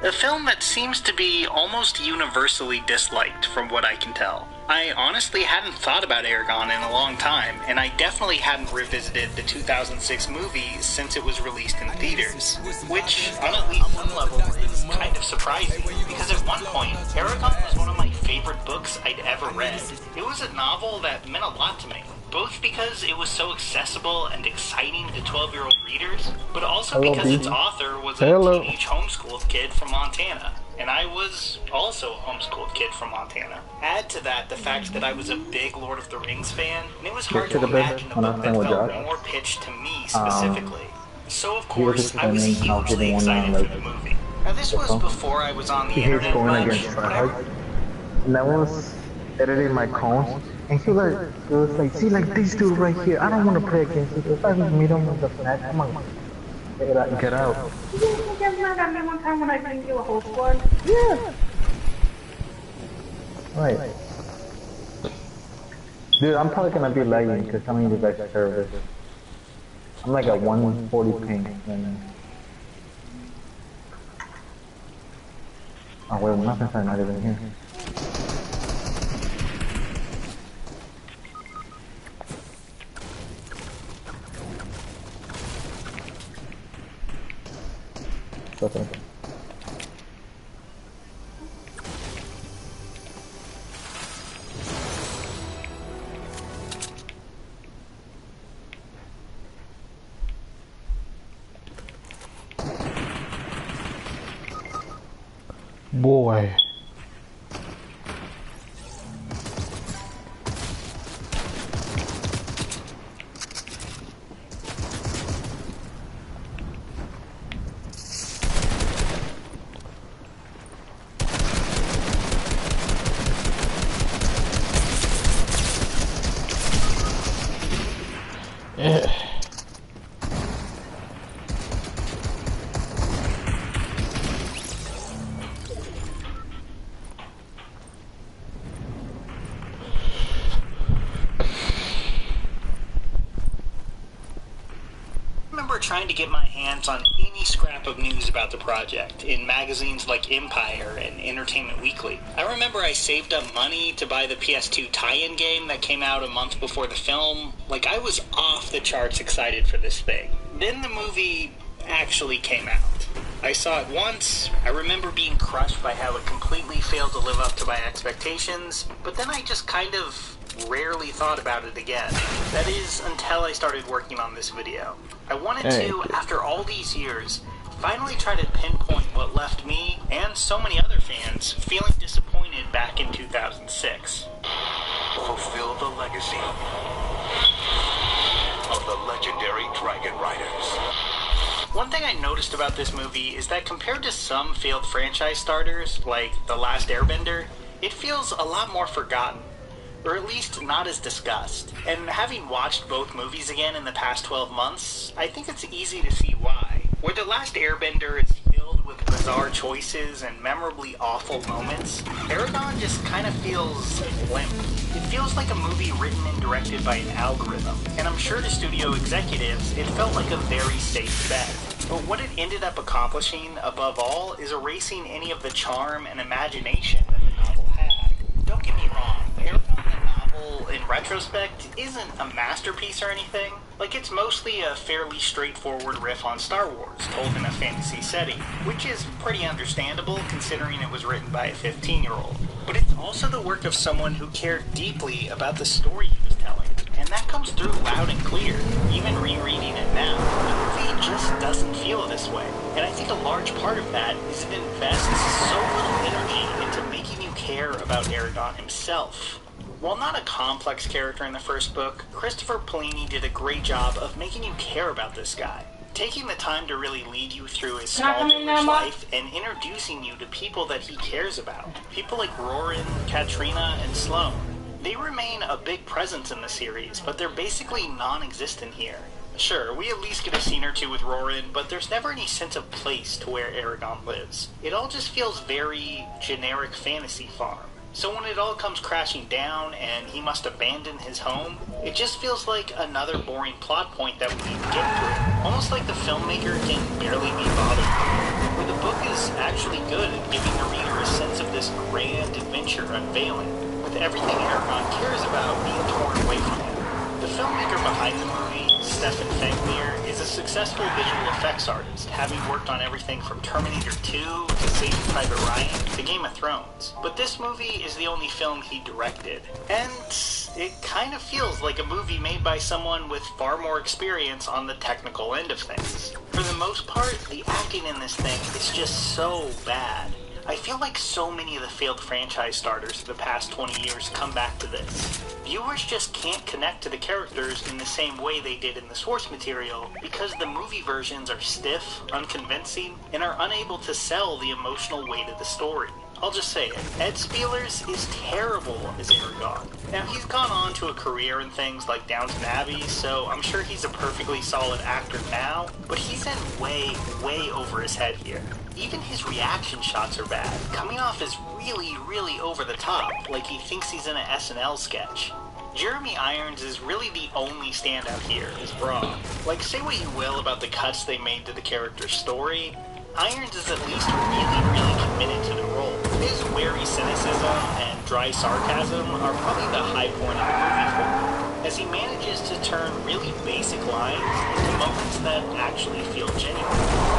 a film that seems to be almost universally disliked from what I can tell. I honestly hadn't thought about Aragon in a long time, and I definitely hadn't revisited the 2006 movie since it was released in theaters, which, on at least one level, is kind of surprising, because at one point, Aragon was one of my favorite books I'd ever read. It was a novel that meant a lot to me, both because it was so accessible and exciting to 12-year-old readers, but also because its author was a teenage homeschooled kid from Montana. And I was also a homeschooled kid from Montana. Add to that the fact that I was a big Lord of the Rings fan, and it was hard to imagine a book that felt more pitched to me specifically. So of course, I was hugely excited for the movie. Now this was before I was on the internet much, but and I was editing my cones, and he was like, see, like this dude right here, I don't want to play against you, if I just meet him with the flag, come on, get out. You didn't get mad at me one time when I didn't do a whole squad? Yeah. Right. Dude, I'm probably gonna be lagging because some of you guys are service. I'm like at 140 ping. Oh wait, nothing's not even here. Okay. Boy. Trying to get my hands on any scrap of news about the project in magazines like Empire and Entertainment Weekly. I remember I saved up money to buy the PS2 tie-in game that came out a month before the film. Like, I was off the charts excited for this thing. Then the movie actually came out. I saw it once. I remember being crushed by how it completely failed to live up to my expectations, but then I just kind of rarely thought about it again. That is, until I started working on this video. I wanted to, after all these years, finally try to pinpoint what left me, and so many other fans, feeling disappointed back in 2006. Fulfill the legacy of the legendary Dragon Riders. One thing I noticed about this movie is that compared to some failed franchise starters, like The Last Airbender, it feels a lot more forgotten. Or at least not as discussed. And having watched both movies again in the past 12 months, I think it's easy to see why. Where The Last Airbender is filled with bizarre choices and memorably awful moments, Aragon just kind of feels limp. It feels like a movie written and directed by an algorithm, and I'm sure to studio executives, it felt like a very safe bet. But what it ended up accomplishing, above all, is erasing any of the charm and imagination that the novel had. Don't get me wrong, Aragon in retrospect isn't a masterpiece or anything. Like, it's mostly a fairly straightforward riff on Star Wars, told in a fantasy setting, which is pretty understandable considering it was written by a 15-year-old. But it's also the work of someone who cared deeply about the story he was telling, and that comes through loud and clear. Even rereading it now, the movie just doesn't feel this way. And I think a large part of that is it invests so little energy into making you care about Aragon himself. While not a complex character in the first book, Christopher Paolini did a great job of making you care about this guy, taking the time to really lead you through his small village life and introducing you to people that he cares about. People like Roran, Katrina, and Sloane. They remain a big presence in the series, but they're basically non-existent here. Sure, we at least get a scene or two with Roran, but there's never any sense of place to where Aragon lives. It all just feels very generic fantasy farm. So when it all comes crashing down and he must abandon his home, it just feels like another boring plot point that we need to get through. Almost like the filmmaker can barely be bothered. Where the book is actually good at giving the reader a sense of this grand adventure unveiling, with everything Aragon cares about being torn away from him. The filmmaker behind the movie, Stephen Fengler, is a successful visual effects artist, having worked on everything from Terminator 2 to Saving Private Ryan to Game of Thrones. But this movie is the only film he directed, and it kind of feels like a movie made by someone with far more experience on the technical end of things. For the most part, the acting in this thing is just so bad. I feel like so many of the failed franchise starters of the past 20 years come back to this. Viewers just can't connect to the characters in the same way they did in the source material because the movie versions are stiff, unconvincing, and are unable to sell the emotional weight of the story. I'll just say it, Ed Spielers is terrible as Aragon. Now, he's gone on to a career in things like Downton Abbey, so I'm sure he's a perfectly solid actor now, but he's in way, way over his head here. Even his reaction shots are bad, coming off as really, really over the top, like he thinks he's in an SNL sketch. Jeremy Irons is really the only standout here as Braun. Like, say what you will about the cuts they made to the character's story, Irons is at least really, really committed to the role. His wary cynicism and dry sarcasm are probably the high point of the movie for him, as he manages to turn really basic lines into moments that actually feel genuine,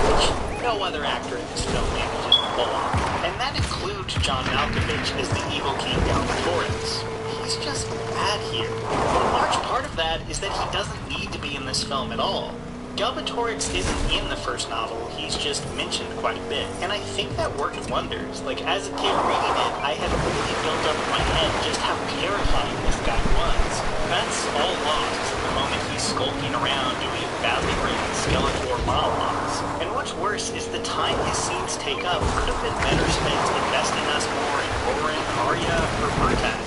which no other actor in this film manages to pull off. And that includes John Malkovich as the evil king down the Torrens. He's just bad here. But a large part of that is that he doesn't need to be in this film at all. Galbatorix isn't in the first novel, he's just mentioned quite a bit, and I think that worked wonders. Like, as a kid reading it, I had really built up in my head just how terrifying this guy was. That's all lost the moment he's skulking around doing badly written Skeletor monologues. And what's worse is the time his scenes take up could have been better spent investing us more in Orin, Arya, or Murtagh.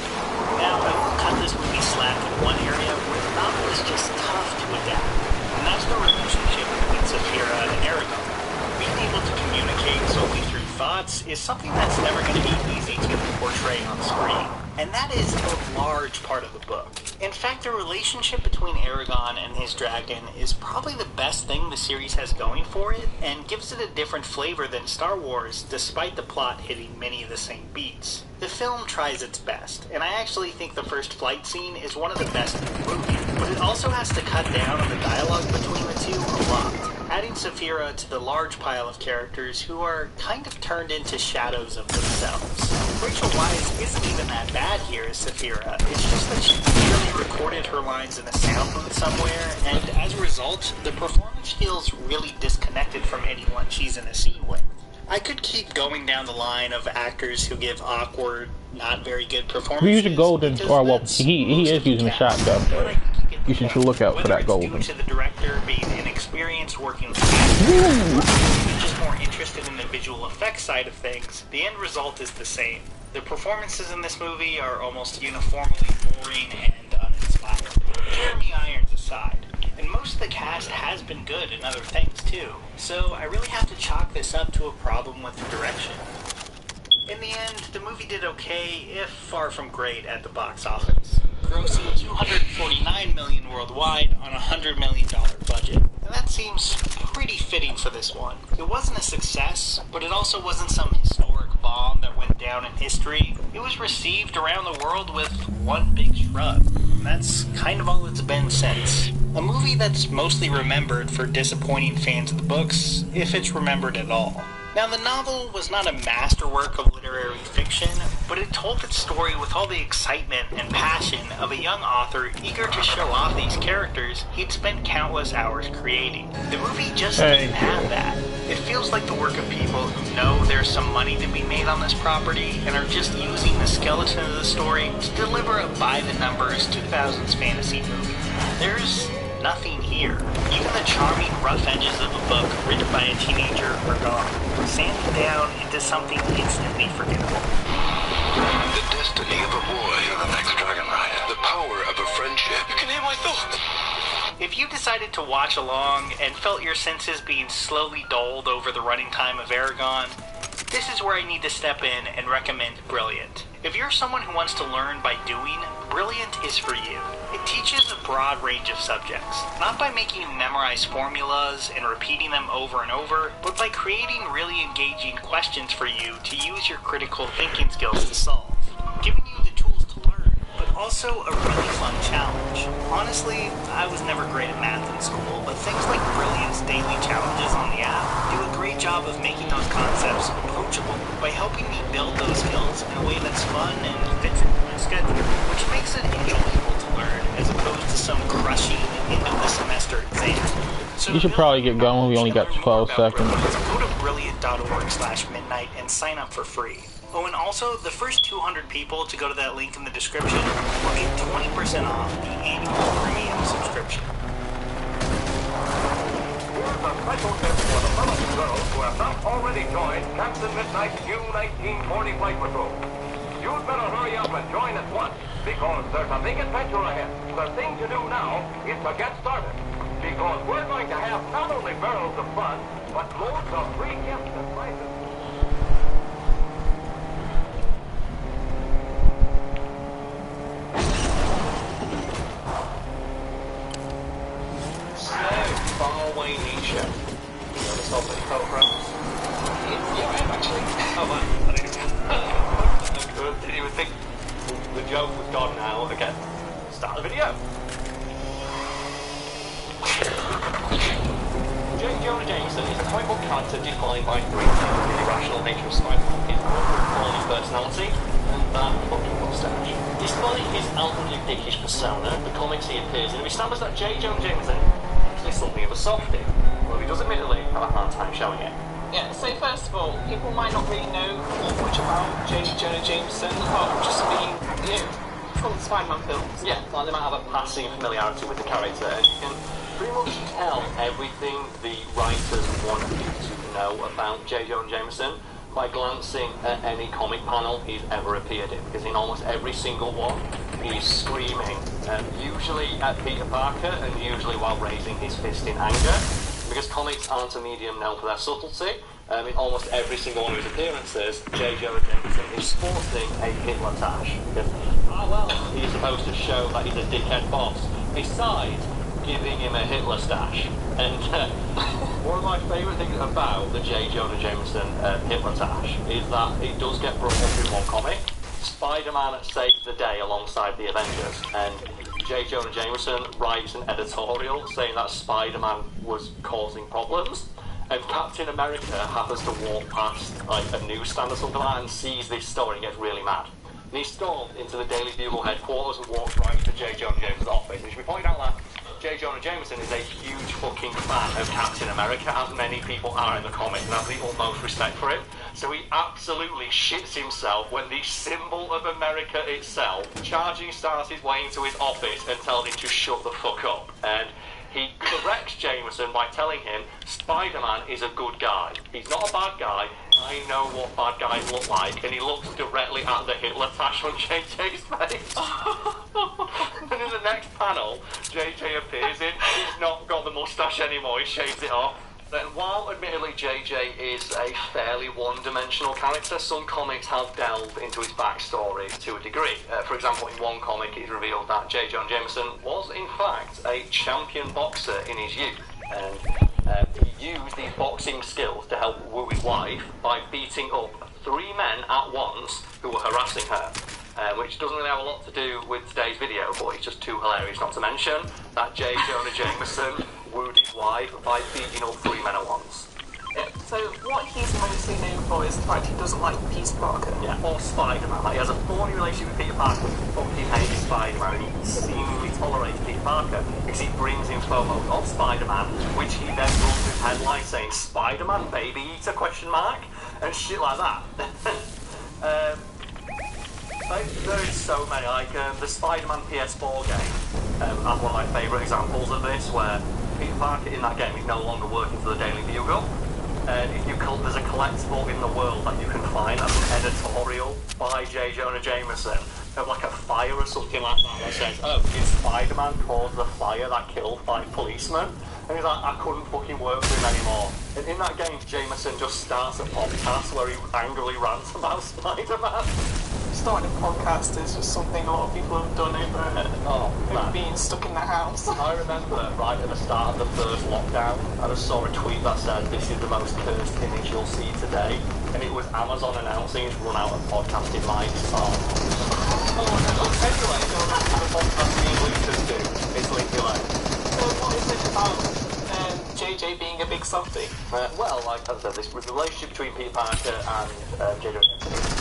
Now, I will cut this movie slack in one area where the novel is just tough to adapt, and that's the relationship between Saphira and Aragon. Being able to communicate solely through thoughts is something that's never going to be easy to portray on screen, and that is a large part of the book. In fact, the relationship between Aragon and his dragon is probably the best thing the series has going for it, and gives it a different flavor than Star Wars, despite the plot hitting many of the same beats. The film tries its best, and I actually think the first flight scene is one of the best in the movie, but it also has to cut down on the dialogue between the two a lot, adding Saphira to the large pile of characters who are kind of turned into shadows of themselves. Rachel Weisz isn't even that bad here as Saphira, it's just that she clearly recorded her lines in a sound booth somewhere, and as a result, the performance feels really disconnected from anyone she's in a scene with. I could keep going down the line of actors who give awkward, not very good performances. We use a golden, or well, he is using a shotgun, but you should look out for that golden. Due to the director being inexperienced working with actors, just more interested in the visual effects side of things, the end result is the same. The performances in this movie are almost uniformly boring and uninspired. Jeremy Irons aside. And most of the cast has been good in other things too, so I really have to chalk this up to a problem with the direction. In the end, the movie did okay, if far from great at the box office, grossing $249 million worldwide on a $100 million budget. And that seems pretty fitting for this one. It wasn't a success, but it also wasn't some historic bomb that went down in history. It was received around the world with one big shrug. And that's kind of all it's been since. A movie that's mostly remembered for disappointing fans of the books, if it's remembered at all. Now, the novel was not a masterwork of literary fiction, but it told its story with all the excitement and passion of a young author eager to show off these characters he'd spent countless hours creating. The movie just doesn't have that. It feels like the work of people who know there's some money to be made on this property and are just using the skeleton of the story to deliver a by-the-numbers 2000s fantasy movie. There's nothing here. Even the charming rough edges of a book written by a teenager are gone, sanding down into something instantly forgettable. The destiny of a boy. You're the next Dragon Rider. The power of a friendship. You can hear my thoughts. If you decided to watch along and felt your senses being slowly dulled over the running time of Aragon, this is where I need to step in and recommend Brilliant. If you're someone who wants to learn by doing, Brilliant is for you. It teaches a broad range of subjects, not by making you memorize formulas and repeating them over and over, but by creating really engaging questions for you to use your critical thinking skills to solve, giving you the tools to learn, but also a really fun challenge. Honestly, I was never great at math in school, but things like Brilliant's daily challenges on the app do a great job of making those concepts approachable by helping me build those skills in a way that's fun and fits into my schedule, which makes it enjoyable to learn as opposed to some crushing end-of-the-semester exam. So you should probably get going, we only got 12 seconds. Go to brilliant.org/midnight and sign up for free. Oh, and also, the first 200 people to go to that link in the description will get 20% off the annual premium subscription. Here's a special tip for the fellow girls who have not already joined Captain Midnight's U-1940 Flight Patrol. You'd better hurry up and join at once, because there's a big adventure ahead. The thing to do now is to get started, because we're going to have not only barrels of fun, but loads of free gifts and prizes. Faraway nature. You ever solved any photographs? Yeah, I have actually. Oh, man. I didn't even think the joke was gone now. Okay. Start the video. J. Jonah Jameson is a comic book character defined by three things: the irrational nature of Spider-Man, his quality personality, and that fucking mustache. Despite his outwardly dickish persona, the comics he appears in, we establish that J. Jonah Jameson is something of a a softie, although he does admittedly have a hard time showing it. Yeah, so first of all, people might not really know much about J. Jonah Jameson apart from just being, from the Spider-Man films. Yeah, like they might have a passing familiarity with the character, and you can pretty much tell everything the writers wanted you to know about J. Jonah Jameson by glancing at any comic panel he's ever appeared in, because in almost every single one, he's screaming, usually at Peter Parker, and usually while raising his fist in anger. Because comics aren't a medium known for their subtlety, in almost every single one of his appearances, J. Jonah Jameson is sporting a Hitler tash. Because, he's supposed to show that he's a dickhead boss, besides giving him a Hitler stash. And one of my favourite things about the J. Jonah Jameson Hitler tash is that it does get brought up in one comic. Spider-Man saves the day alongside the Avengers, and J. Jonah Jameson writes an editorial saying that Spider-Man was causing problems, and Captain America happens to walk past like a newsstand or something like that and sees this story and gets really mad. And he stormed into the Daily Bugle headquarters and walked right to J. Jonah Jameson's office. And it should be pointed out that J. Jonah Jameson is a huge fucking fan of Captain America, as many people are in the comic, and has the utmost respect for him. So he absolutely shits himself when the symbol of America itself, charging starts his way into his office and tells him to shut the fuck up. And he corrects Jameson by telling him Spider-Man is a good guy. He's not a bad guy. I know what bad guys look like. And he looks directly at the Hitler tash on JJ's face. And in the next panel, JJ appears in. He's not got the moustache anymore. He shaves it off. Then, while admittedly JJ is a fairly one-dimensional character, some comics have delved into his backstory to a degree. For example, in one comic it is revealed that J. Jonah Jameson was in fact a champion boxer in his youth, and he used these boxing skills to help woo his wife by beating up 3 men at once who were harassing her. Which doesn't really have a lot to do with today's video, but it's just too hilarious not to mention that J. Jonah Jameson wooed his wife by beating up 3 men at once. Yeah, so what he's mostly known for is the fact he doesn't like Peter Parker. Yeah, or Spider-Man. Like, he has a thorny relationship with Peter Parker, but he hates Spider-Man, and he seemingly tolerates Peter Parker because he brings in photos of Spider-Man, which he then runs with headlines saying, Spider-Man baby eater, ? And shit like that. There's so many, like the Spider-Man PS4 game as one of my favourite examples of this, where Peter Parker in that game is no longer working for the Daily Bugle, and there's a collectible in the world that you can find as an editorial by J. Jonah Jameson of like a fire or something like that says, did Spider-Man cause the fire that killed 5 policemen? And he's like, I couldn't fucking work with him anymore. And in that game, Jameson just starts a podcast where he angrily rants about Spider-Man. Starting a podcast is just something a lot of people have done over being stuck in the house. I remember right at the start of the first lockdown, I just saw a tweet that said, this is the most cursed image you'll see today. And it was Amazon announcing it's run out of podcasting mics. Anyway, so the podcasting we should do is link your life. So what is it about JJ being a big softie? Well, like I said, this relationship between Peter Parker and JJ is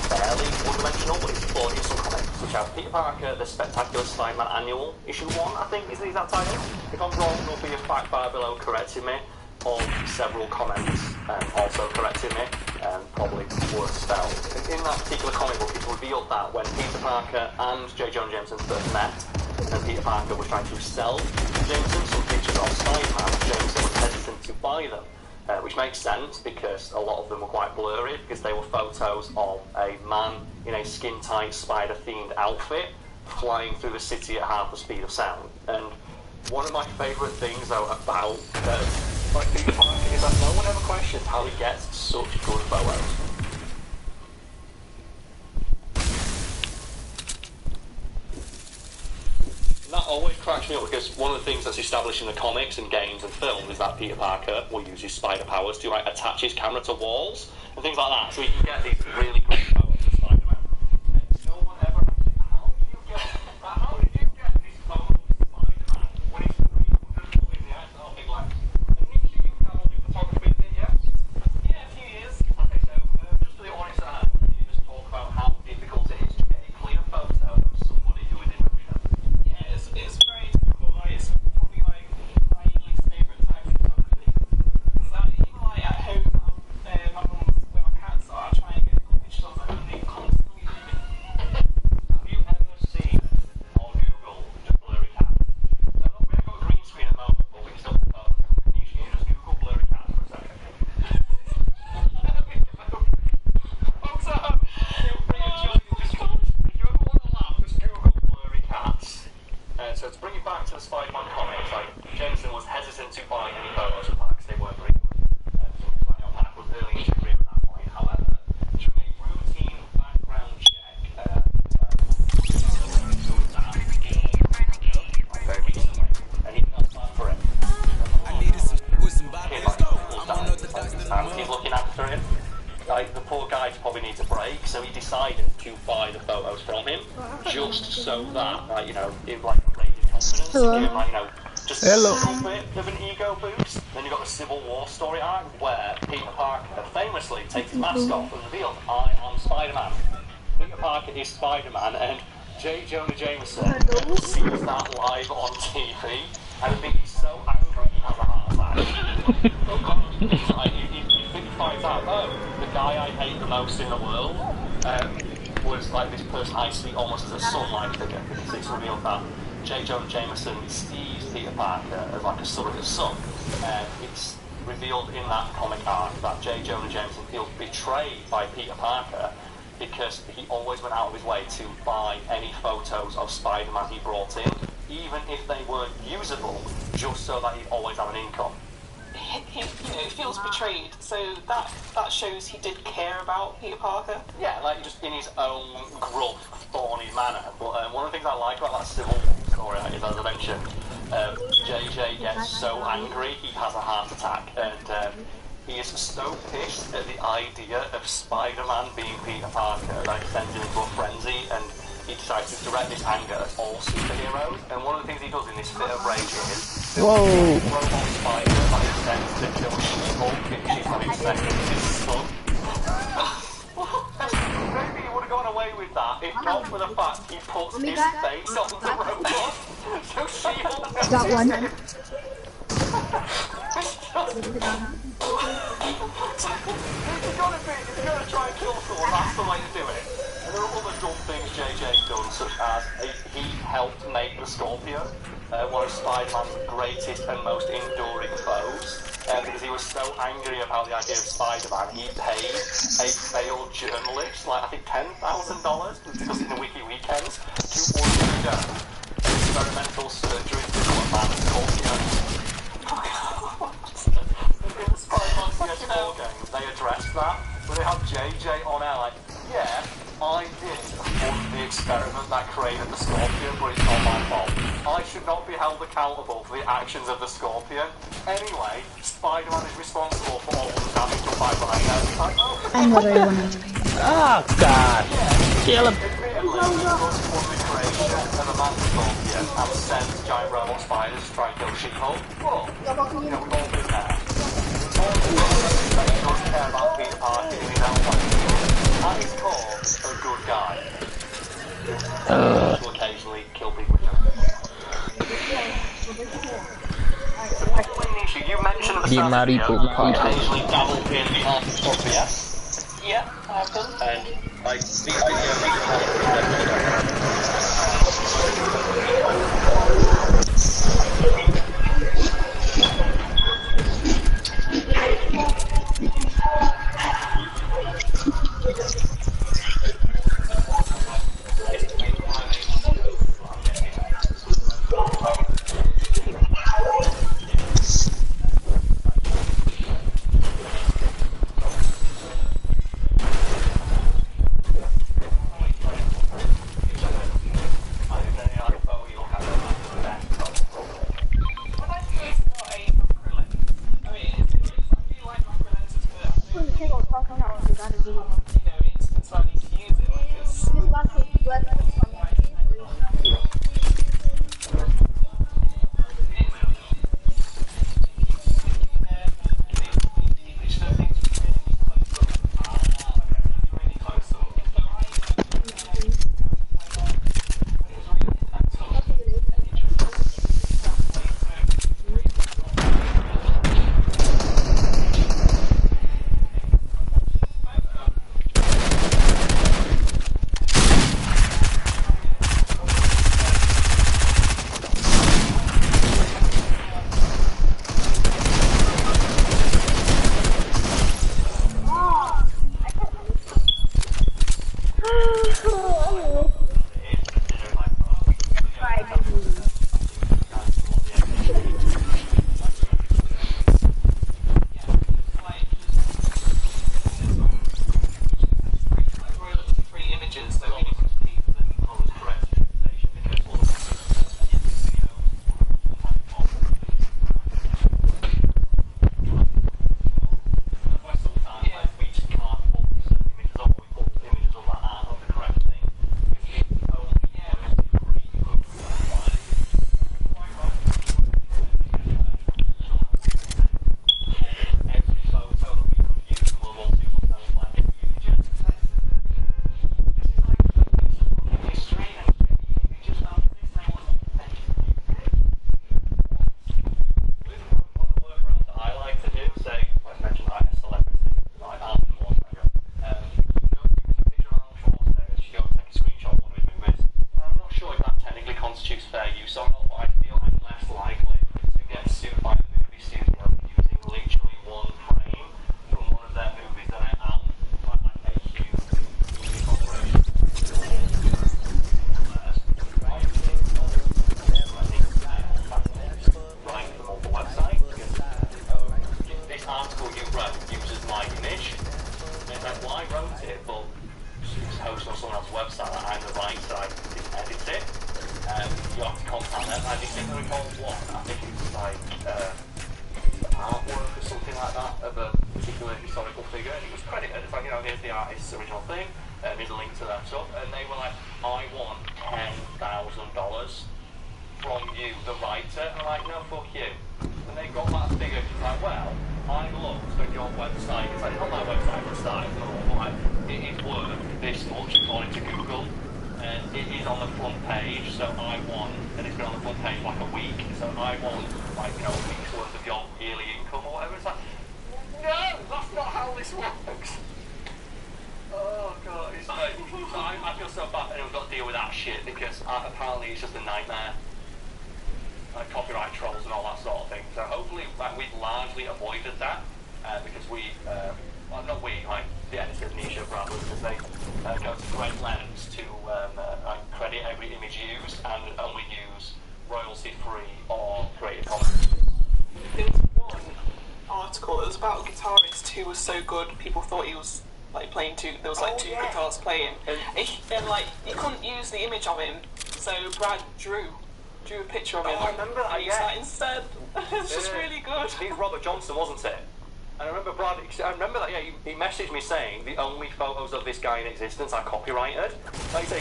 fairly one-dimensional, but it's explored in some comics, which have Peter Parker, the Spectacular Spider-Man Annual, issue 1, I think, is that title? If I'm wrong, there'll be a fact bar below correcting me, or several comments also correcting me, probably worth spelled. In that particular comic book, it's revealed that when Peter Parker and J. Jonah Jameson first met, and Peter Parker was trying to sell Jameson some pictures of Spider-Man, Jameson was hesitant to buy them, which makes sense because a lot of them were quite blurry, because they were photos of a man in a skin-tight spider-themed outfit flying through the city at half the speed of sound. And one of my favourite things, though, about Peter Parker is that no one ever questions how he gets such good photos. That always cracks me up, because one of the things that's established in the comics and games and films is that Peter Parker will use his spider powers to attach his camera to walls and things like that, so he can get these really good photos of Spider-Man. And no one ever asks, how did you get this photo of Spider-Man when he's 300 foot in the air? Oh, big left. And you can all do photography with it, yeah? Yeah, a few years. Okay, so just for the audience at home, can you just talk about how difficult it is to get a clear photo of somebody who is in motion? It's very difficult. It's probably like my least favourite type of like, the poor guy probably needs a break, so he decided to buy the photos from him, just so that, like, you know, in like radiant confidence, give him, like, you know, just a little bit of an ego boost. Then you've got the Civil War story arc, where Peter Parker famously takes his mask off and reveals, I am Spider-Man. Peter Parker is Spider-Man, and J. Jonah Jameson sees that live on TV, and I think he's so angry he has a heart attack. He finds out, oh, the guy I hate the most in the world was like this person I see almost as a son-like figure, because it's revealed that J. Jonah Jameson sees Peter Parker as like a surrogate son. It's revealed in that comic arc that J. Jonah Jameson feels betrayed by Peter Parker because he always went out of his way to buy any photos of Spider-Man he brought in, even if they weren't usable, just so that he'd always have an income. He feels betrayed, so that shows he did care about Peter Parker. Yeah, like just in his own gruff, thorny manner. But one of the things I like about that Civil War story is, as I mentioned, JJ gets so angry he has a heart attack, and he is so pissed at the idea of Spider-Man being Peter Parker that he sends him into a frenzy, and he decides to direct this anger at all superheroes. And one of the things he does in this fit of rage is robot spider that he sends to kill She-Hulk because she's having sex with his son. Maybe he would have gone away with that if not for the fact he puts his face on the robot. So She-Hulk Got one. If you're gonna try and kill someone, that's the way to do it. And there are other dumb things JJ's done, such as he helped make the Scorpion one of Spider-Man's greatest and most enduring foes. Because he was so angry about the idea of Spider-Man, he paid a failed journalist, like I think $10,000, discussing the Wiki Weekends, to undergo experimental surgery to become a man Scorpion. In the Spider-Man PS4 game, they addressed that, but they have JJ on air like, yeah, I did fund the experiment that created the Scorpion, but it's not my fault. I should not be held accountable for the actions of the Scorpion. Anyway, Spider-Man is responsible for all the damage done by Rhino. Like, I'm literally one of them. Oh, God. Kill him. Admittedly, he was for the creation of a man Scorpion and sent giant robot spiders to try and kill She-Hulk. But, you know, we've all been there. He doesn't care about Peter Parker in his own way. At his core, a good guy. Will occasionally kill people. You mentioned at the start of the video you occasionally dabble in the art of stuff, yes? Yeah, I have done. And like these videos I wrote it, but it's hosted on someone else's website. I'm the writer, I didn't edit it. You have to contact them. I distinctly recall one. I think it was like artwork or something like that of a particular historical figure, and it was credited. It's like, you know, here's the artist's original thing, here's a link to that stuff, and they were like, I want $10,000 from you, the writer. And I'm like, no, fuck you. And they got that figure. She's like, well, I looked at your website. It's like, it's not my website for a start. It's not all, like, it is worth this much according to Google. And it is on the front page, so I want, and it's been on the front page like a week, so I want, like, you know, a week's worth of your yearly income or whatever. It's like, no, that's not how this works. Oh, God, it's like, so I feel so bad, and we've got to deal with that shit, because apparently it's just a nightmare. Like copyright trolls and all that sort of thing. So hopefully, like, we've largely avoided that, because we, well, not we, like, the editors, Nisha, Bradley, because they go to great lengths to credit every image used and only use royalty-free or creative commons. There was one article that was about a guitarist who was so good, people thought he was like playing two. There was like two guitars playing, and like you couldn't use the image of him, so Brad drew a picture of him. I remember that. And used that instead. It's just really good. He's Robert Johnson, wasn't it? And I remember Brad. I remember that. Yeah, he messaged me saying the only photos of this guy in existence are copyrighted. Like I say,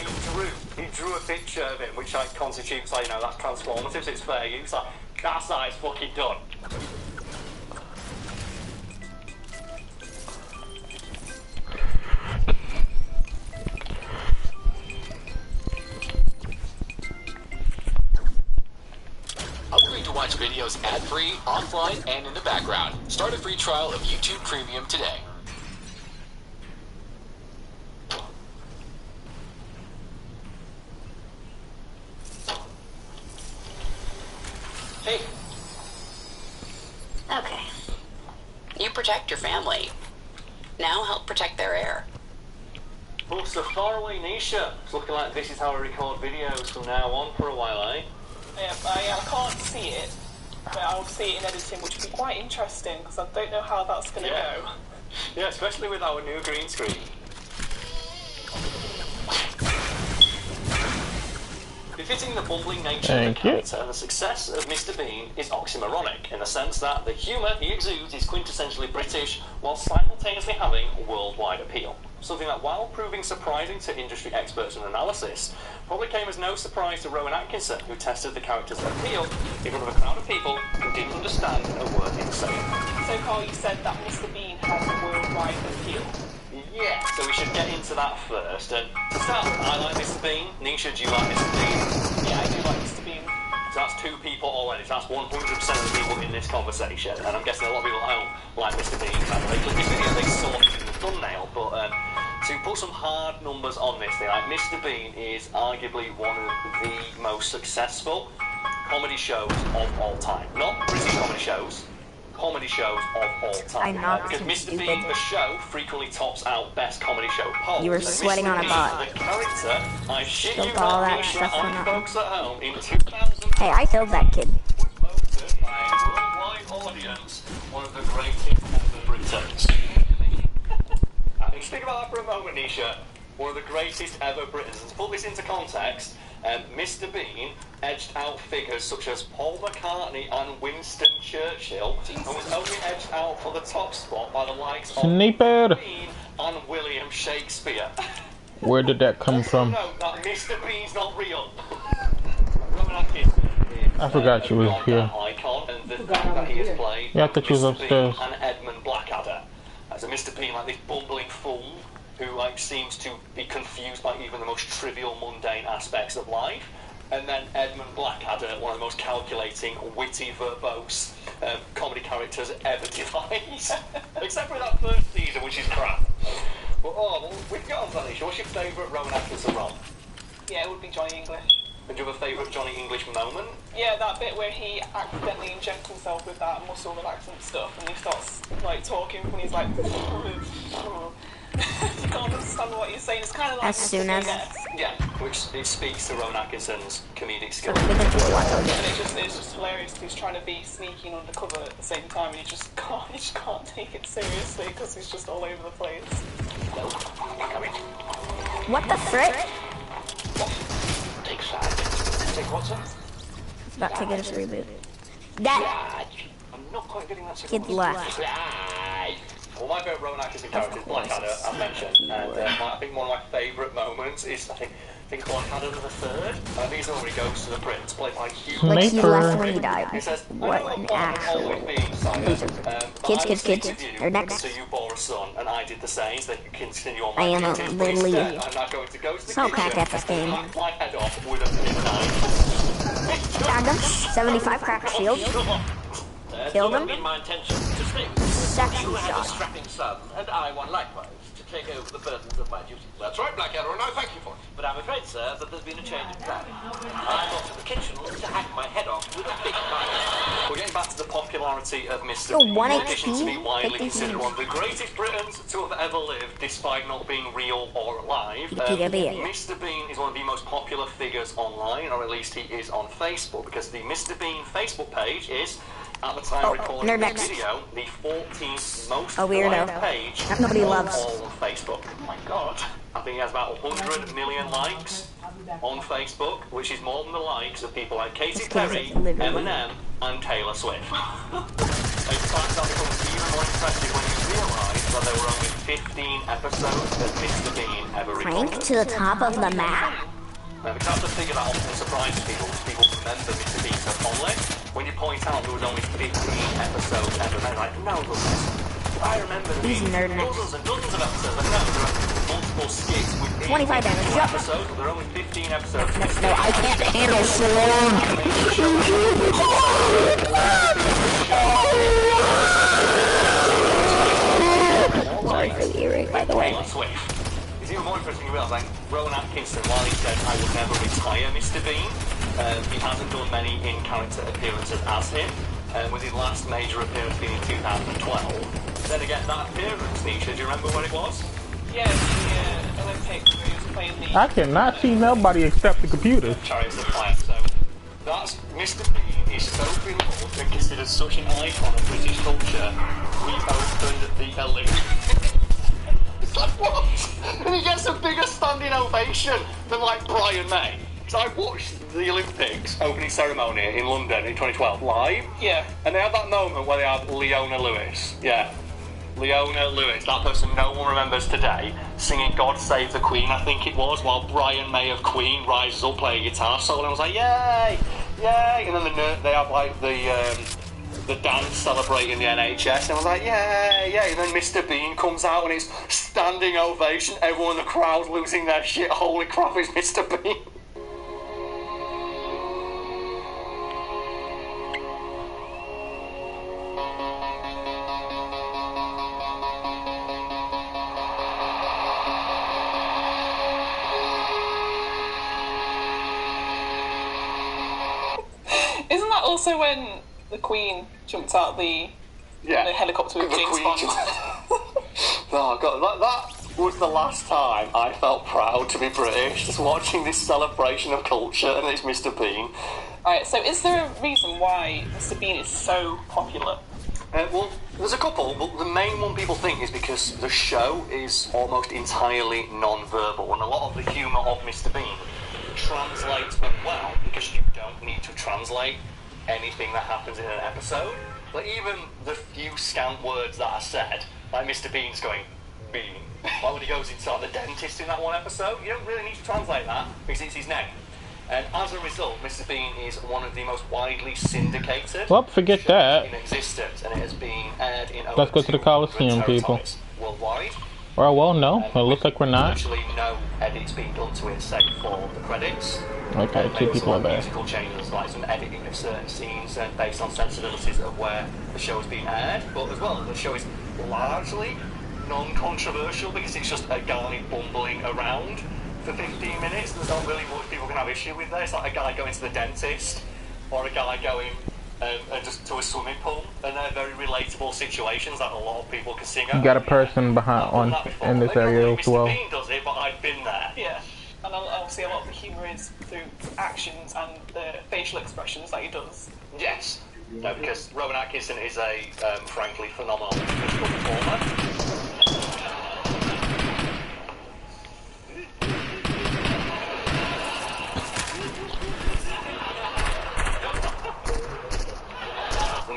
he drew a picture of him, which like constitutes, like, you know, that's transformative. So it's fair use. Like, that's how it's fucking done. Upgrade to watch videos ad-free, offline, and in the background. Start a free trial of YouTube Premium today. Hey. Okay. You protect your family. Now help protect their air. Oh, so far away, Nisha. It's looking like this is how I record videos from now on for a while, eh? Yeah, I can't see it, but I'll see it in editing, which would be quite interesting, because I don't know how that's going to go. Yeah, especially with our new green screen. Befitting the bumbling nature of the character, the success of Mr. Bean is oxymoronic, in the sense that the humour he exudes is quintessentially British, while simultaneously having worldwide appeal. Something that, while proving surprising to industry experts and analysis, probably came as no surprise to Rowan Atkinson, who tested the character's appeal in front of a crowd of people who didn't understand a word he was saying. So, Carl, you said that Mr. Bean has a worldwide appeal. Yeah, so we should get into that first. And to start with, I like Mr. Bean. Nisha, do you like Mr. Bean? Yeah, I do like Mr. Bean. So that's two people already. So that's 100% of the people in this conversation. And I'm guessing a lot of people at home like Mr. Bean. They click this video, they saw it in the thumbnail. But to put some hard numbers on this thing, like Mr. Bean is arguably one of the most successful comedy shows of all time. Not British comedy shows. Comedy shows of all time. Because Mr. Bean, the show, frequently tops out best comedy show polls. You were sweating on a butt. The character, I shit you all not, that Nisha, stuff and folks at home, in 2000. Hey, I killed that kid. Voted by a worldwide audience, one of the greatest ever Britons. Think about that for a moment, Nisha. One of the greatest ever Britons. And to put this into context, Mr. Bean edged out figures such as Paul McCartney and Winston Churchill, and was only edged out for the top spot by the likes of Sniper. Bean and William Shakespeare. Where did that come from? Note that Mr. Bean's not real. I forgot she was here. Icon and the fact that he has played Yeah, I thought she was upstairs. and Edmund Blackadder. As a Mr. Bean, like this bumbling fool who like seems to be confused by even the most trivial, mundane aspects of life. And then Edmund Blackadder, one of the most calculating, witty, verbose comedy characters ever devised. Except for that first season, which is crap. But we've got on to that, Nisha. What's your favourite Rowan Atkinson role? Yeah, it would be Johnny English. And do you have a favourite Johnny English moment? Yeah, that bit where he accidentally injects himself with that muscle relaxant stuff and he starts like talking when he's like can't understand what you're saying. It's kind of like As soon as. Yeah, which it speaks to Rowan Atkinson's comedic skill. We can do a watch And it's just hilarious because he's trying to be sneaky and undercover at the same time, and you just can't take it seriously because he's just all over the place. What the frick? Take side. Take what, sir? It's about to get us reboot. That I'm not quite getting that kid's left. Well, my favourite Rowan Atkinson character is Blackadder, I've mentioned, and I think one of my favourite moments is, I think Blackadder the Third. I think it's when he goes to the prince, played by Hugh. Like he left when he died. He says, What an actual loser. Kids. Or next. So you bore a son, and I did the same, so that you continue on I my am duties. the leader. I'm not going to go to the So kitchen crack at this game. and hack my head off with a penknife. Tagged him. 75 crack shield. Killed him. Been my intention to stay. Sexy You have a shot. strapping son, and I one likewise, to take over the burdens of my duty. That's right, Blackadder, and I thank you for it. But I'm afraid, sir, that there's been a change in plan. I'm off to the kitchen to hack my head off with a big knife. We're getting back to the popularity of Mr. Yo, Bean. 1 In addition to HP? be widely Take these considered things. one of the greatest Britons to have ever lived, despite not being real or alive. Mr. Bean is one of the most popular figures online, or at least he is on Facebook, because the Mr. Bean Facebook page is, at the time of recording this video, the 14th most liked page that nobody loves all on Facebook. Oh my god. I think he has about 100 million likes on Facebook, which is more than the likes of people like Katy Perry, Eminem, and Taylor Swift. In fact, that becomes even more impressive when you realise that there were only 15 episodes that Mr. Bean ever recorded. Crank to the top of the map? Now, because that's the figure that often surprises people, people remember Mr. Bean so fondly. When you point out there was only 15 episodes ever, they're like, no, I remember there being dozens and dozens of episodes. Like, no, there are multiple skits within 25 damage. episodes, but there are only 15 episodes. No, I can't handle so long. Sorry for the earache, by the way. It's even more interesting to realise, like, Rowan Atkinson, while he said, I would never retire Mr. Bean, he hasn't done many in-character appearances as him, with his last major appearance being in 2012. Then again, that appearance, Nisha, do you remember what it was? Yeah, the Olympics where he was playing the... I cannot see nobody except the computer. Chariots of Fire, so that's Mr. Bean is so beloved and considered such an icon of British culture, we opened the Olympics. It's like, what? And he gets a bigger standing ovation than, like, Brian May. So I watched the Olympics opening ceremony in London in 2012 live. Yeah. And they had that moment where they had Leona Lewis. Yeah. Leona Lewis, that person no one remembers today, singing God Save the Queen, I think it was, while Brian May of Queen rises up playing a guitar solo, and I was like, yay! Yay! And then they have, like, the dance celebrating the NHS, and I was like, yay, yay, and then Mr. Bean comes out and it's standing ovation, everyone in the crowd losing their shit, holy crap, it's Mr. Bean. Isn't that also when the Queen jumped out the helicopter with James Bond? Oh god, that was the last time I felt proud to be British, just watching this celebration of culture, and it's Mr. Bean. Alright, so is there a reason why Mr. Bean is so popular? Well, there's a couple, but the main one people think is because the show is almost entirely non-verbal, and a lot of the humour of Mr. Bean translates well, because you don't need to translate anything that happens in an episode. Like, even the few scant words that are said, like Mr. Bean's going, Bean. Like when he goes inside the dentist in that one episode, you don't really need to translate that, because it's his name. And as a result, Mr. Bean is one of the most widely syndicated Well, forget that. in existence, and it has been aired in over Let's go to the Coliseum, people. worldwide. Well, no. It looks like we're not. Actually, no edits being done to it, save for the credits. Okay, two people are there. Musical changes, like some editing of certain scenes based on sensibilities of where the show is being aired. But as well, the show is largely non-controversial because it's just a guy bumbling around for 15 minutes. There's not really much people can have issue with there. It's like a guy going to the dentist, or a guy going and just to a swimming pool, and they're very relatable situations that a lot of people can sing. You got a person behind in this area as well. Mr. Bean does it, but I've been there. Yeah, and obviously a lot of the humour is through actions and the facial expressions that he does. Yes, because Rowan Atkinson is a frankly phenomenal physical performer.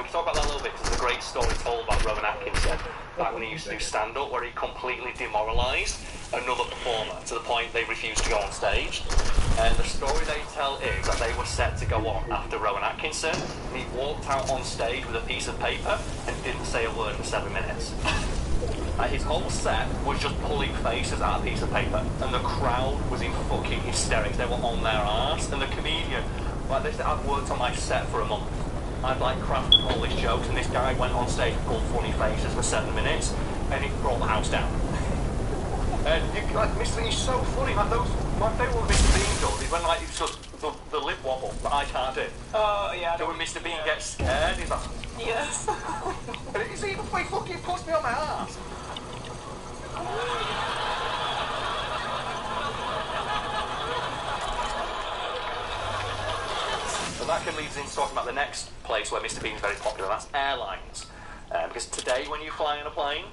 Talk about that a little bit, because there's a great story told about Rowan Atkinson back when he used to do stand-up, where he completely demoralised another performer to the point they refused to go on stage. And the story they tell is that they were set to go on after Rowan Atkinson, and he walked out on stage with a piece of paper and didn't say a word for 7 minutes. His whole set was just pulling faces out of a piece of paper, and the crowd was in fucking hysterics. They were on their arse, and the comedian, like they said, I've worked on my set for a month. I'd like crafted all these jokes, and this guy went on stage and pulled funny faces for 7 minutes, and it brought the house down. And Mr. Bean's so funny. Like my favourite one Mr. Bean does is when like it's just the lip wobble that I can't do. Oh yeah. So when Mr. Bean gets scared, he's like, yes. And it's even he fucking puts me on my arse. And that can lead us into talking about the next place where Mr. Bean's very popular, and that's airlines. Because today when you fly in a plane,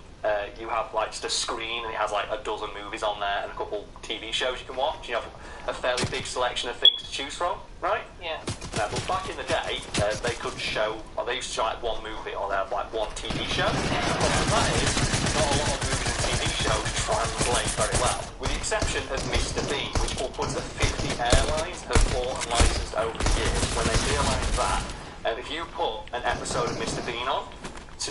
you have like just a screen and it has like a dozen movies on there and a couple TV shows you can watch. You have a fairly big selection of things to choose from, right? Yeah. But back in the day, they could show, or they used to show like one movie or they have like one TV show. The problem with that is, not a lot of movies and TV shows translate very well. With the exception of Mr. Bean, which upwards of 50 airlines have bought and licensed over the years, when they realised that if you put an episode of Mr. Bean on,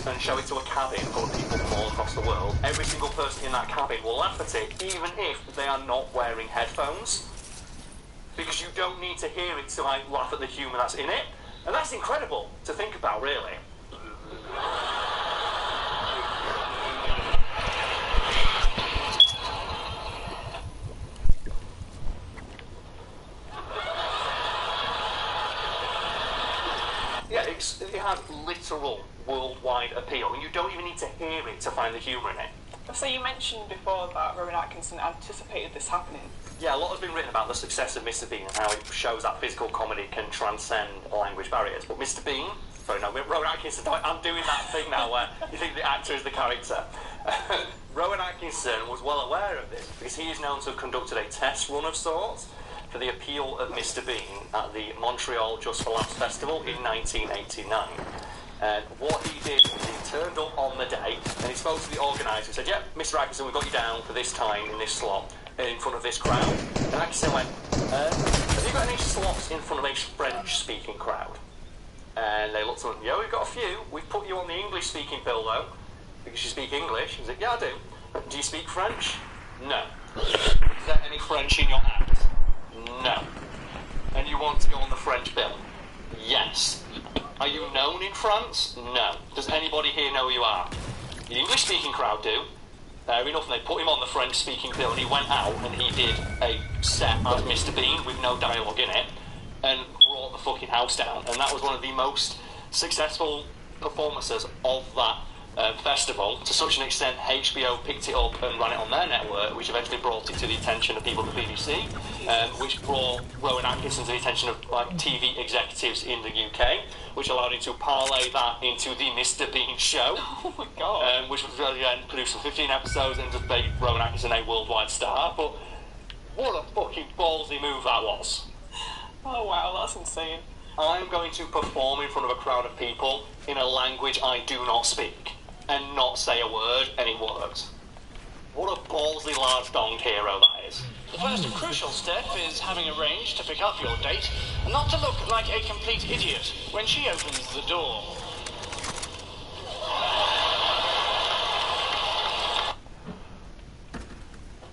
and show it to a cabin full of people from all across the world, every single person in that cabin will laugh at it, even if they are not wearing headphones. Because you don't need to hear it to like laugh at the humour that's in it. And that's incredible to think about, really. Yeah, it has literal worldwide appeal, and you don't even need to hear it to find the humour in it. So you mentioned before that Rowan Atkinson anticipated this happening. Yeah, a lot has been written about the success of Mr. Bean and how it shows that physical comedy can transcend language barriers. But Mr. Bean, sorry, no, Rowan Atkinson, I'm doing that thing now where you think the actor is the character. Rowan Atkinson was well aware of this because he is known to have conducted a test run of sorts for the appeal of Mr. Bean at the Montreal Just for Laughs Festival in 1989. And what he did was he turned up on the day and he spoke to the organiser and said, yeah, Mr. Atkinson, we've got you down for this time in this slot in front of this crowd. And Atkinson went, have you got any slots in front of a French-speaking crowd? And they looked at him, yeah, we've got a few. We've put you on the English-speaking bill, though, because you speak English. He said, yeah, I do. Do you speak French? No. Is there any French in your act? No. And you want to go on the French bill? Yes. Are you known in France? No. Does anybody here know who you are? The English-speaking crowd do. Fair enough, and they put him on the French-speaking bill, and he went out and he did a set as Mr. Bean with no dialogue in it, and brought the fucking house down. And that was one of the most successful performances of that festival, to such an extent HBO picked it up and ran it on their network, which eventually brought it to the attention of people at the BBC, which brought Rowan Atkinson to the attention of like TV executives in the UK, which allowed him to parlay that into the Mr. Bean show. Oh my god. Which was again produced for 15 episodes and just made Rowan Atkinson a worldwide star. But what a fucking ballsy move that was. Oh wow, that's insane. I'm going to perform in front of a crowd of people in a language I do not speak and not say a word, and it worked. What a ballsy large donged hero that is. The first and crucial step is having arranged to pick up your date and not to look like a complete idiot when she opens the door.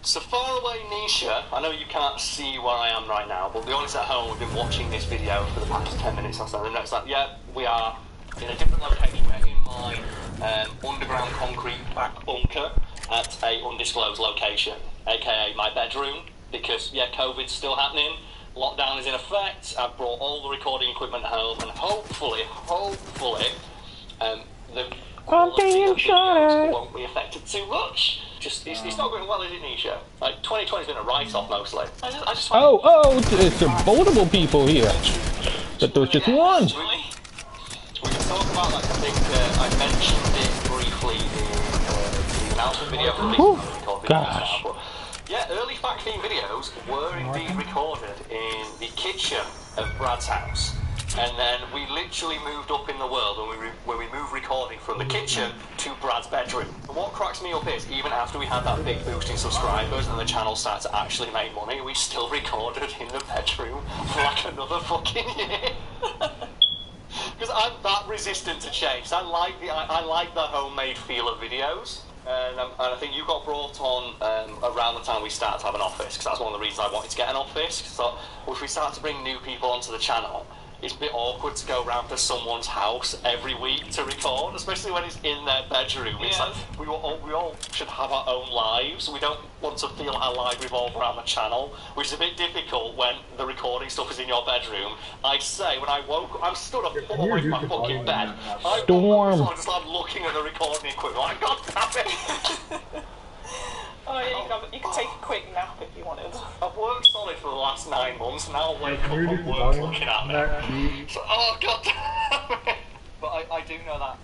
So far away, Nisha, I know you can't see where I am right now, but the audience at home have been watching this video for the past 10 minutes or so. And it's like, yeah, we are in a different location. We're in my underground concrete back bunker at a undisclosed location, aka my bedroom, because, yeah, COVID's still happening. lockdown is in effect. I've brought all the recording equipment home, and hopefully, the quality of videos won't be affected too much. Just, it's not going well, is it, Nisha? Like, 2020's been a write-off, mostly. I just It's multiple people here. But there was just one. We can talk about, like, I think I mentioned it briefly in the announcement video for the record videos now, but yeah, early fact-theme videos were indeed recorded in the kitchen of Brad's house. And then we literally moved up in the world when we moved recording from the kitchen to Brad's bedroom. And what cracks me up is, even after we had that big boost in subscribers and the channel started to actually make money, we still recorded in the bedroom for like another fucking year. Because I'm that resistant to change. I like the homemade feel of videos. And I think you got brought on around the time we started to have an office, because that's one of the reasons I wanted to get an office. So if we start to bring new people onto the channel, it's a bit awkward to go round to someone's house every week to record, especially when it's in their bedroom. It's like we all should have our own lives. We don't want to feel our life revolve around the channel, which is a bit difficult when the recording stuff is in your bedroom. I say, when I woke up, I'm stood up all away from my fucking bed. Storm. I'm just like looking at the recording equipment, like, God damn it! Oh yeah, you can take a quick nap if you wanted. I've worked solid for the last 9 months, now I'll wake up from work looking at me. So, oh god damn it! But I do know that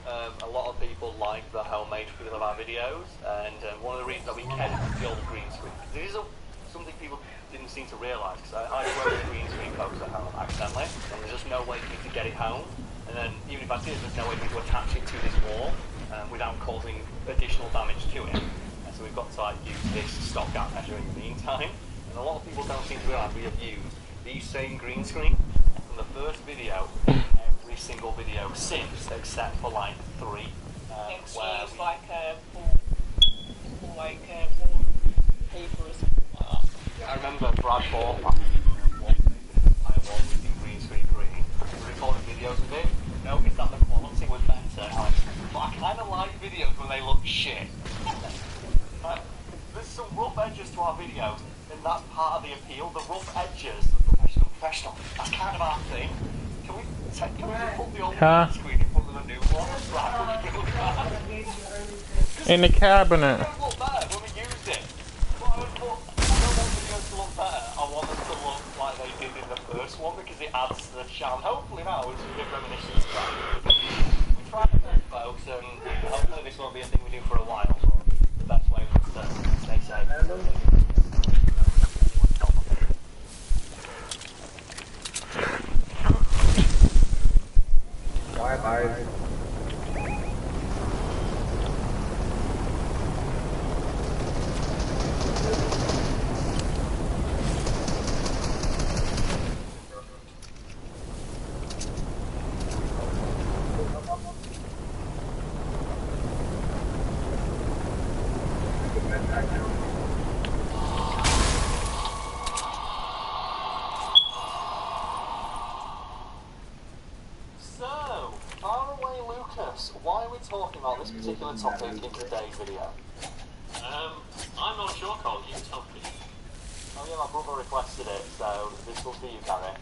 a lot of people like the homemade feel of our videos, and one of the reasons that we kept the old green screen, this is something people didn't seem to realise, because I wrote a green screen poster at home accidentally, and there's just no way for me to get it home, and then even if I did, there's no way for me to attach it to this wall without causing additional damage to it. So we've got to like use this stopgap measure in the meantime, and a lot of people don't seem to realise we have used these same green screen from the first video, every single video since, except for like 3. Where it's like warm paper or something like that. Yeah, I remember Brad bought that I was using green screen green. We recorded videos with it. Noticed that the quality was better. But I kind of like videos when they look shit. There's some rough edges to our videos, and that's part of the appeal. The rough edges, the professional. That's kind of our thing. Can we just put the old screen in front of the new one? In the cabinet. It look better when we used it. But I don't want videos to look better. I want them to look like they did in the first one, because it adds to the charm. Hopefully now it's a bit reminiscent to that. We tried it, folks, and hopefully this won't be a thing we do for a while. The best way was to stay safe. Bye. Why are we talking about this particular topic in today's video? I'm not sure, Cole. You tell me. Oh yeah, my brother requested it, so this will be you, Gary.